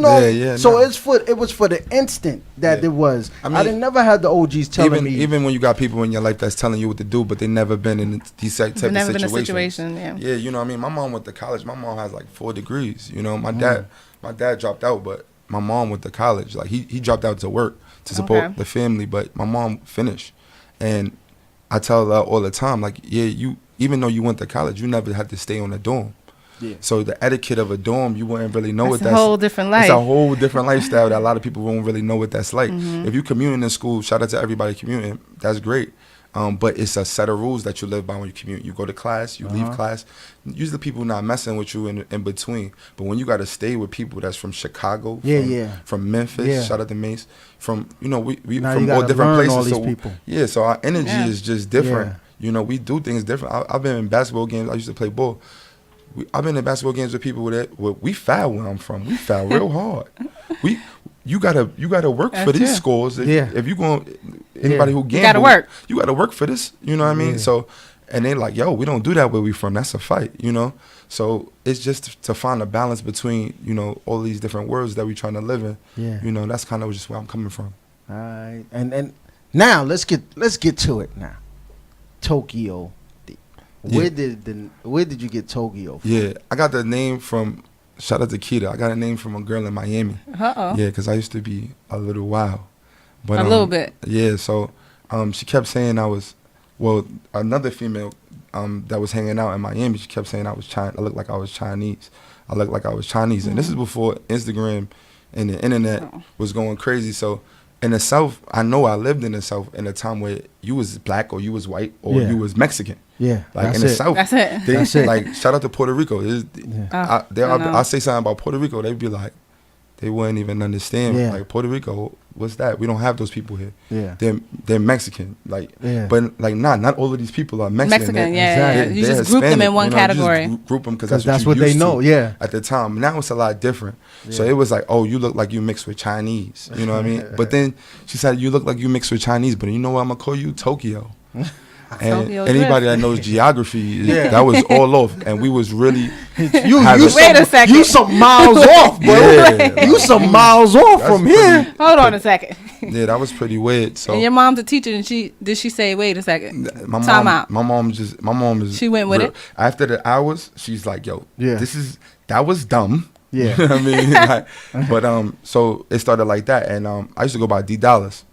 was for the instant that it was. I didn't never had the OGs telling me. Even when you got people in your life that's telling you what to do, but they never been in these type of situations. Been in a situation, Yeah, you know what I mean? My mom went to college. My mom has like 4 degrees. My dad dropped out, but my mom went to college. Like he dropped out to work to support the family, but my mom finished. And I tell her all the time, like, even though you went to college, you never had to stay on a dorm. Yeah. So the etiquette of a dorm, you wouldn't really know what that's. It's a whole different life. It's a whole different lifestyle that a lot of people won't really know what that's like. If you commuting in school, shout out to everybody commuting, that's great. But it's a set of rules that you live by when you commute. You go to class, you leave class. Usually people not messing with you in between. But when you got to stay with people that's from Chicago, from Memphis, shout out to Mace, from, we from all different places. All these people. Yeah, so our energy is just different. Yeah. We do things different. I've been in basketball games. I used to play ball. I've been in basketball games with people we foul where I'm from. We foul real hard. You gotta work for these scores. If you going anybody who gamble, you gotta work. You gotta work for this. You know what I mean? Yeah. So, and they like, yo, we don't do that where we from. That's a fight. So it's just to find a balance between all these different worlds that we trying to live in. Yeah. That's kind of just where I'm coming from. All right, and now let's get to it now. Tokyo. Where did you get Tokyo from? Yeah, I got the name from, shout out to Keita. I got a name from a girl in Miami. Uh-oh. Yeah, because I used to be a little wild. But, a little bit. Yeah, so she kept saying another female that was hanging out in Miami, she kept saying I looked like I was Chinese. I looked like I was Chinese. And this is before Instagram and the internet was going crazy. So in the South, I know I lived in the South in a time where you was black or you was white or you was Mexican. Yeah, like in the South, that's it. That's it. Like shout out to Puerto Rico. I say something about Puerto Rico, they'd be like, they wouldn't even understand. Yeah. Like Puerto Rico, what's that? We don't have those people here. Yeah, they're Mexican. Like, but like not all of these people are Mexican. Exactly. You just group them in one category. You just group them because that's what they know. Yeah. At the time, now it's a lot different. Yeah. So it was like, oh, you look like you mixed with Chinese. You know what I mean? But then she said, you look like you mixed with Chinese. But you know what I'm gonna call you? Tokyo. And Tokyo anybody that knows geography, that was all off, and we was really. Wait a second. You some miles off, bro. Yeah. You some miles off from here. Hold on a second. Yeah, that was pretty weird. So. And your mom's a teacher, and did she say, "Wait a second"? Time out. My mom is. She went with it. After the hours, she's like, "Yo, that was dumb." Yeah, you know what I mean. Like, but so it started like that, and I used to go by D Dollars.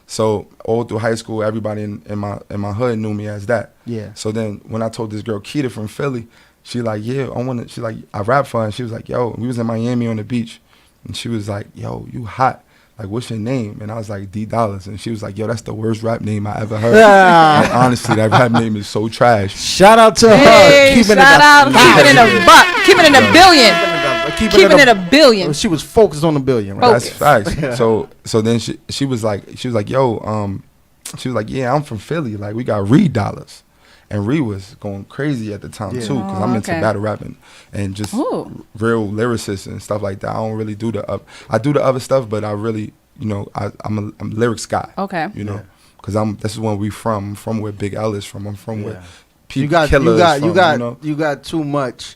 So all through high school, everybody in my hood knew me as that. Yeah. So then when I told this girl Keita from Philly, she like, yeah, I rap for her, and she was like, yo, we was in Miami on the beach, and she was like, yo, you hot. Like, what's your name? And I was like, D Dollars. And she was like, yo, that's the worst rap name I ever heard. Like, honestly, that rap name is so trash. Shout out to her. Keeping it a buck. Keeping it a billion. Keeping it a billion. She was focused on the billion, right? That's facts. So then she was like, yo, she was like, yeah, I'm from Philly. Like, we got Reed Dollars. And Reed was going crazy at the time, too, because I'm into battle rapping and just real lyricists and stuff like that. I don't really do I do the other stuff, but I really, you know, I'm a lyrics guy. Okay. You know, because this is where we from. I'm from where Big L is from. I'm from where you got too much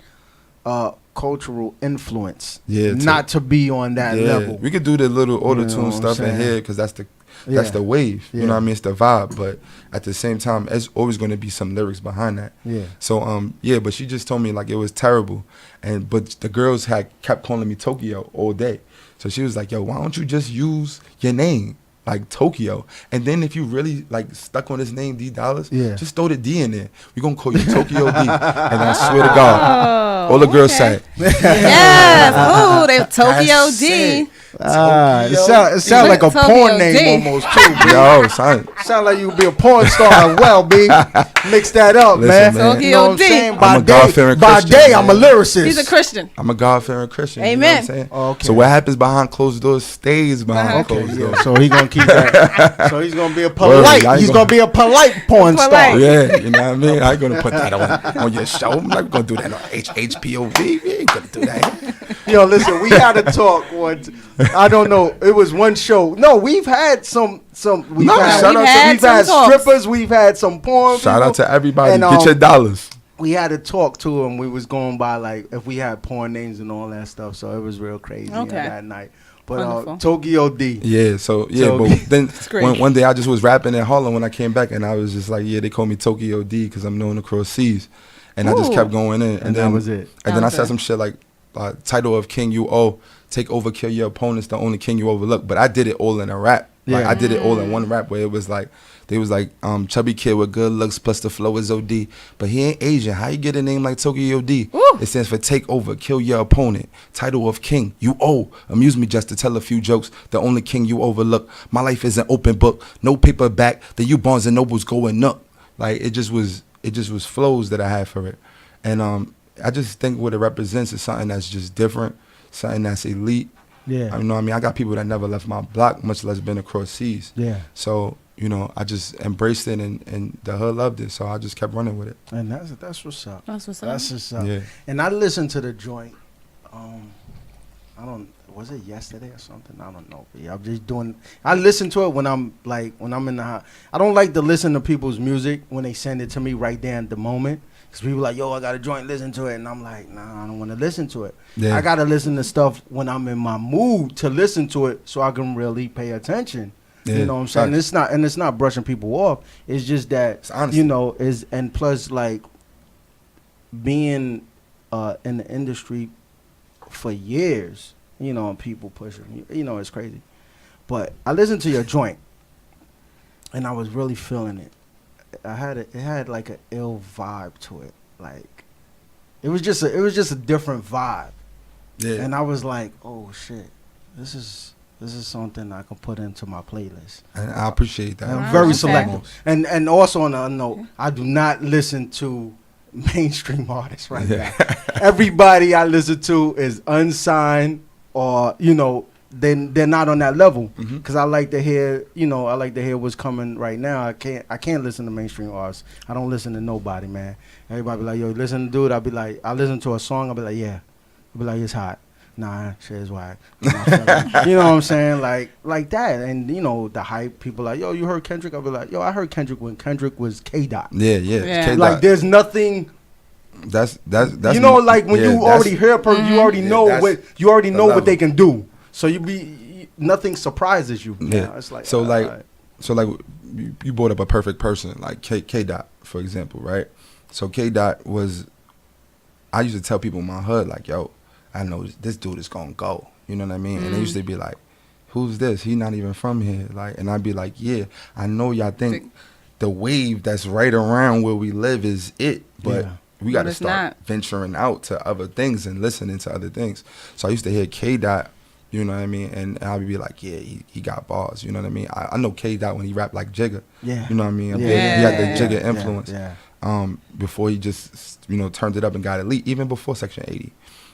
cultural influence. Yeah. Not to be on that level. We could do the little auto-tune stuff in here because that's the wave. You know what I mean? It's the vibe. But at the same time, it's always going to be some lyrics behind that. Yeah. So, but she just told me, like, it was terrible. But the girls kept calling me Tokyo all day. So she was like, yo, why don't you just use your name? Like Tokyo, and then if you really like stuck on this name D Dollars, just throw the D in there. We're gonna call you Tokyo D, and I swear to God, all the girls say, yes, oh, they Tokyo D. It sounds like a porn name almost too. Yo, son. Sound like you could be a porn star. Well, B, mix that up, man. Tokyo you know what I'm D. saying? I'm a God-fearing Christian. By day, I'm a lyricist. He's a Christian. I'm a God-fearing Christian. Amen. You know what I'm saying? Okay. So what happens behind closed doors stays behind closed doors. So he gonna keep that. So he's gonna be a polite. He's gonna be a polite porn star. Yeah, you know what I mean. I ain't gonna put that on your show. I'm not gonna do that on HHPOV. We ain't gonna do that. Yo, listen, we had a talk once. I don't know. It was one show. No, we've had some. We've had strippers. We've had some porn. Shout out to everybody. And, get your dollars. We had to talk to him. We was going by like if we had porn names and all that stuff. So it was real crazy that night. But Tokyo D. Yeah. So but then one day I just was rapping in Harlem when I came back, and I was just like, they call me Tokyo D because I'm known across seas, and I just kept going in, and then that was it. And then I said some shit like, title of king you owe, take over, kill your opponents, the only king you overlook. But I did it all in a rap. Like I did it all in one rap where it was like, they was like, chubby kid with good looks plus the flow is OD. But he ain't Asian. How you get a name like Tokyo D? Ooh. It stands for take over, kill your opponent. Title of king you owe. Amuse me just to tell a few jokes. The only king you overlook. My life is an open book. No paperback. The you Barnes and Nobles going up. Like it just was flows that I had for it. And I just think what it represents is something that's just different, something that's elite. Yeah. You know what I mean? I got people that never left my block, much less been across seas. Yeah. So, you know, I just embraced it and the hood loved it. So I just kept running with it. And that's what's up. That's what's up. That's what's up. Yeah. And I listened to the joint. Was it yesterday or something? I don't know. I'm just I listen to it when I'm in the house. I don't like to listen to people's music when they send it to me right there at the moment. Because people like, yo, I got a joint, listen to it. And I'm like, nah, I don't want to listen to it. Yeah. I got to listen to stuff when I'm in my mood to listen to it so I can really pay attention. Yeah. You know what I'm saying? It's not brushing people off. It's just that, you know, and plus, like, being in the industry for years, you know, and people pushing, you know, it's crazy. But I listened to your joint, and I was really feeling it. It had like an ill vibe to it. Like it was just a different vibe. Yeah. And I was like, oh shit, this is This is something I can put into my playlist. And I appreciate that. I'm very selective. And also on a note, I do not listen to mainstream artists right now. Everybody I listen to is unsigned or, you know, they're not on that level. Because I like to hear, you know, I like to hear what's coming right now. I can't listen to mainstream artists. I don't listen to nobody, man. Everybody be like, yo, listen to dude. I'll be like, I listen to a song. I'll be like, yeah. I'll be like, it's hot. Nah, shit is whack. You know what I'm saying? Like that. And, you know, the hype, people like, yo, you heard Kendrick? I'll be like, yo, I heard Kendrick when Kendrick was K-Dot. Yeah. K-Dot. Like, there's nothing. That's you know, like when you already hear a person, you already know what they can do. So nothing surprises you. Yeah. It's like so you brought up a perfect person like K-Dot, for example, right? So K-Dot was, I used to tell people in my hood like, yo, I know this dude is gonna go. You know what I mean? And they used to be like, who's this? He not even from here. Like, and I'd be like, yeah, I know y'all think the wave that's right around where we live is it, but we got to start venturing out to other things and listening to other things. So I used to hear K-Dot, you know what I mean? And I'd be like, yeah, he got bars, you know what I mean? I know K-Dot when he rapped like Jigga. Yeah. You know what I mean? He had the Jigga influence. Before he just, you know, turned it up and got elite, even before Section 80.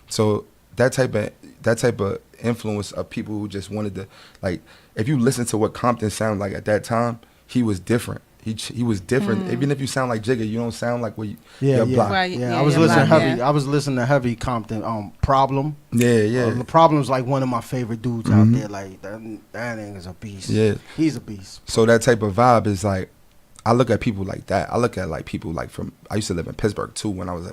So that type of influence of people who just wanted to, like, if you listen to what Compton sounded like at that time, he was different. He was different. Even if you sound like Jigga, you don't sound like what your block. Right, I was listening heavy. I was listening to heavy Compton. Problem. The Problem's like one of my favorite dudes out there. Like that nigga's a beast. Yeah, he's a beast. So that type of vibe is like, I look at people like that. I look at like people like I used to live in Pittsburgh too when I was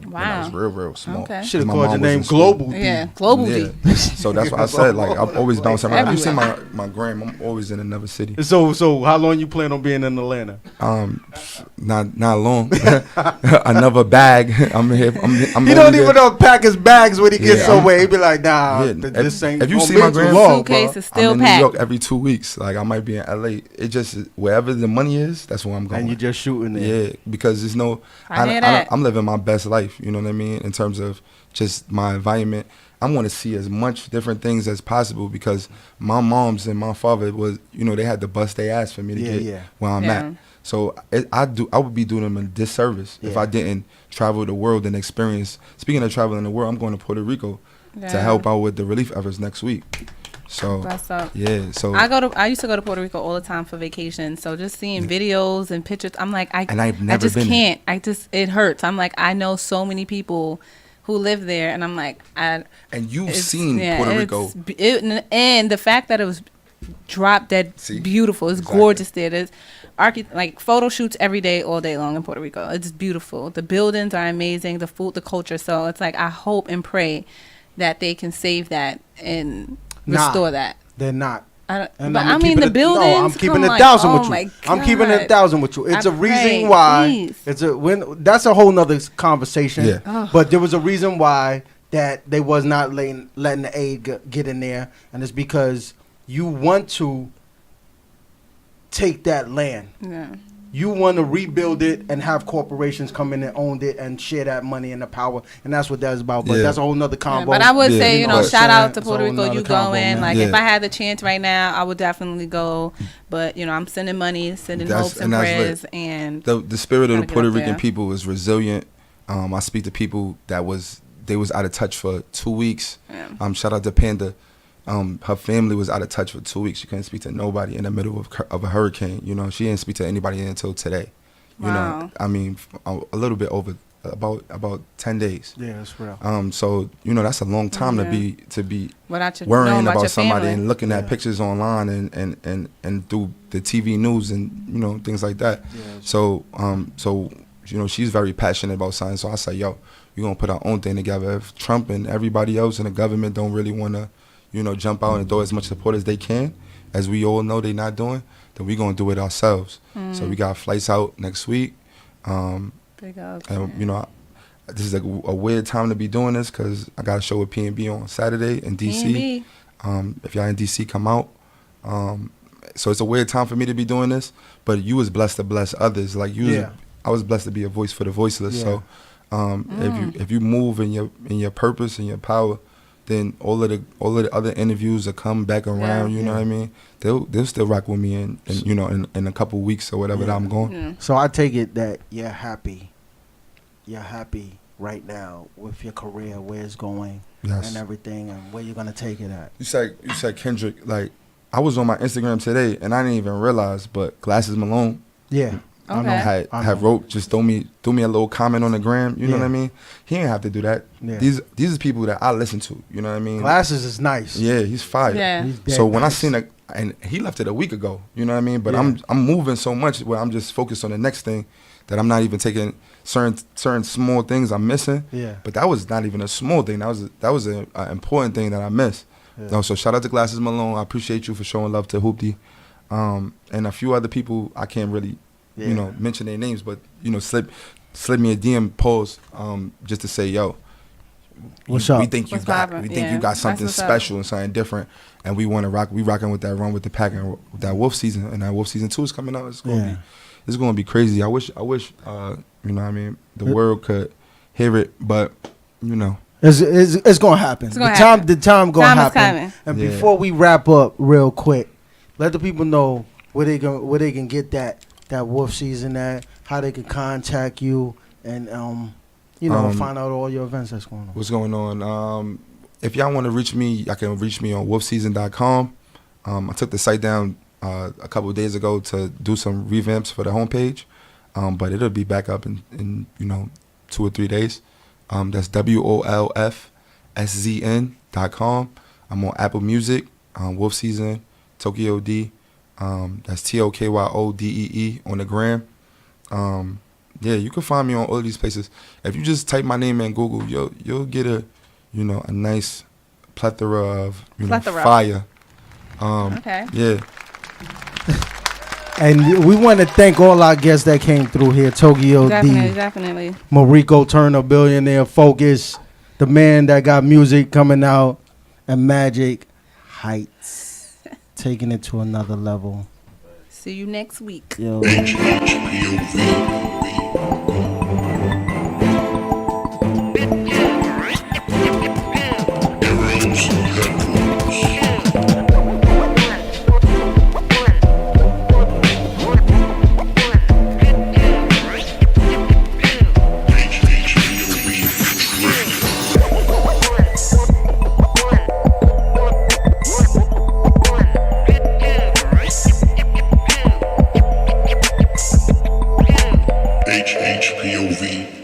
real small. Okay. Should have called your name Global D. Yeah, Global D. So that's what I said. Like I've always bounced around. You see my gram, I'm always in another city. So how long you plan on being in Atlanta? Not long. Another bag. I'm here. He don't even unpack his bags when he gets somewhere. He be like, nah, this ain't. If you see my gram, suitcase is still I'm packed. in New York every 2 weeks. Like I might be in LA. It just wherever the money is, that's where I'm going. And you just shooting it. Yeah, because there's no. I'm living my best life. You know what I mean? In terms of just my environment, I want to see as much different things as possible because my moms and my father was, you know, they had to bust their ass for me to get where I'm at. So I would be doing them a disservice if I didn't travel the world and experience. Speaking of traveling the world, I'm going to Puerto Rico to help out with the relief efforts next week. So so I used to go to Puerto Rico all the time for vacation. So just seeing videos and pictures, I'm like, I just can't. It hurts. I'm like, I know so many people who live there, and I'm like, and you've seen Puerto Rico, and the fact that it was drop dead beautiful. It's gorgeous there. There's like photo shoots every day, all day long in Puerto Rico. It's beautiful. The buildings are amazing. The food, the culture. So it's like I hope and pray that they can save that and restore that. They're not. I mean the buildings. No, I'm keeping 1,000 with you. I'm keeping 1,000 with you. It's a reason why. That's a whole nother conversation. Yeah. But there was a reason why that they was not letting the aid get in there, and it's because you want to take that land. Yeah. You want to rebuild it and have corporations come in and own it and share that money and the power, and that's what that's about. But that's a whole nother combo. But I would say, you know, shout out to Puerto Rico. You going? Like, if I had the chance right now, I would definitely go. But you know, I'm sending money, sending hopes and prayers, and the spirit of the Puerto Rican people is resilient. I speak to people that was out of touch for 2 weeks. Yeah. Shout out to Panda. Her family was out of touch for 2 weeks. She couldn't speak to nobody in the middle of a hurricane. You know, she didn't speak to anybody until today. You know, I mean, a little bit over about 10 days. Yeah, that's real. So you know, that's a long time to be worrying about somebody and looking at pictures online and through the TV news and you know things like that. Yeah, so you know, she's very passionate about science. So I say, yo, we're gonna put our own thing together. If Trump and everybody else in the government don't really want to, you know, jump out and throw as much support as they can, as we all know they're not doing, then we're going to do it ourselves. So we got flights out next week. Big ups, and, you know, this is a weird time to be doing this because I got a show with P&B on Saturday in D.C. If y'all in D.C., come out. So it's a weird time for me to be doing this, but you was blessed to bless others. Like I was blessed to be a voice for the voiceless. So if you move in your purpose and your power, then all of the other interviews will come back around. You know what I mean? They'll still rock with me in you know in a couple weeks or whatever that I'm going. Yeah. So I take it that you're happy right now with your career, where it's going, and everything, and where you're gonna take it at. You said Kendrick. Like I was on my Instagram today and I didn't even realize, but Glasses Malone. Yeah. Okay. Had wrote, just throw me a little comment on the gram. You know what I mean? He didn't have to do that. Yeah. These are people that I listen to. You know what I mean? Glasses is nice. Yeah, he's fire. Yeah. So when I seen it, and he left it a week ago. You know what I mean? But I'm moving so much where I'm just focused on the next thing that I'm not even taking certain small things I'm missing. Yeah. But that was not even a small thing. That was an important thing that I missed. Yeah. No, so shout out to Glasses Malone. I appreciate you for showing love to Hoopty, and a few other people I can't really. You know, mention their names, but you know, slip me a DM pause, just to say, yo, what's up? We think you got something special and something different, and we want to rock. We rocking with that Run with the Pack and with that Wolf season, and that Wolf season 2 is coming out. It's gonna be crazy. I wish, you know what I mean, the world could hear it, but you know. It's gonna happen. The time gonna happen. Coming. And before we wrap up, real quick, let the people know where they can get that Wolf season at, how they can contact you, and find out all your events that's going on. What's going on? If y'all want to reach me, y'all can reach me on wolfseason.com. I took the site down a couple of days ago to do some revamps for the homepage, but it'll be back up in 2 or 3 days. That's wolfszn.com. I'm on Apple Music, Wolf Season, Tokyo D. That's TOKYODEE on the gram. You can find me on all of these places. If you just type my name in Google, you'll get a nice plethora of fire. Okay. Yeah. And we want to thank all our guests that came through here. Tokyo D. Definitely. Merecco Turner, Billionaire Focus, the man that got music coming out, and Majik Heights. Taking it to another level. See you next week. Yo. HHPOV.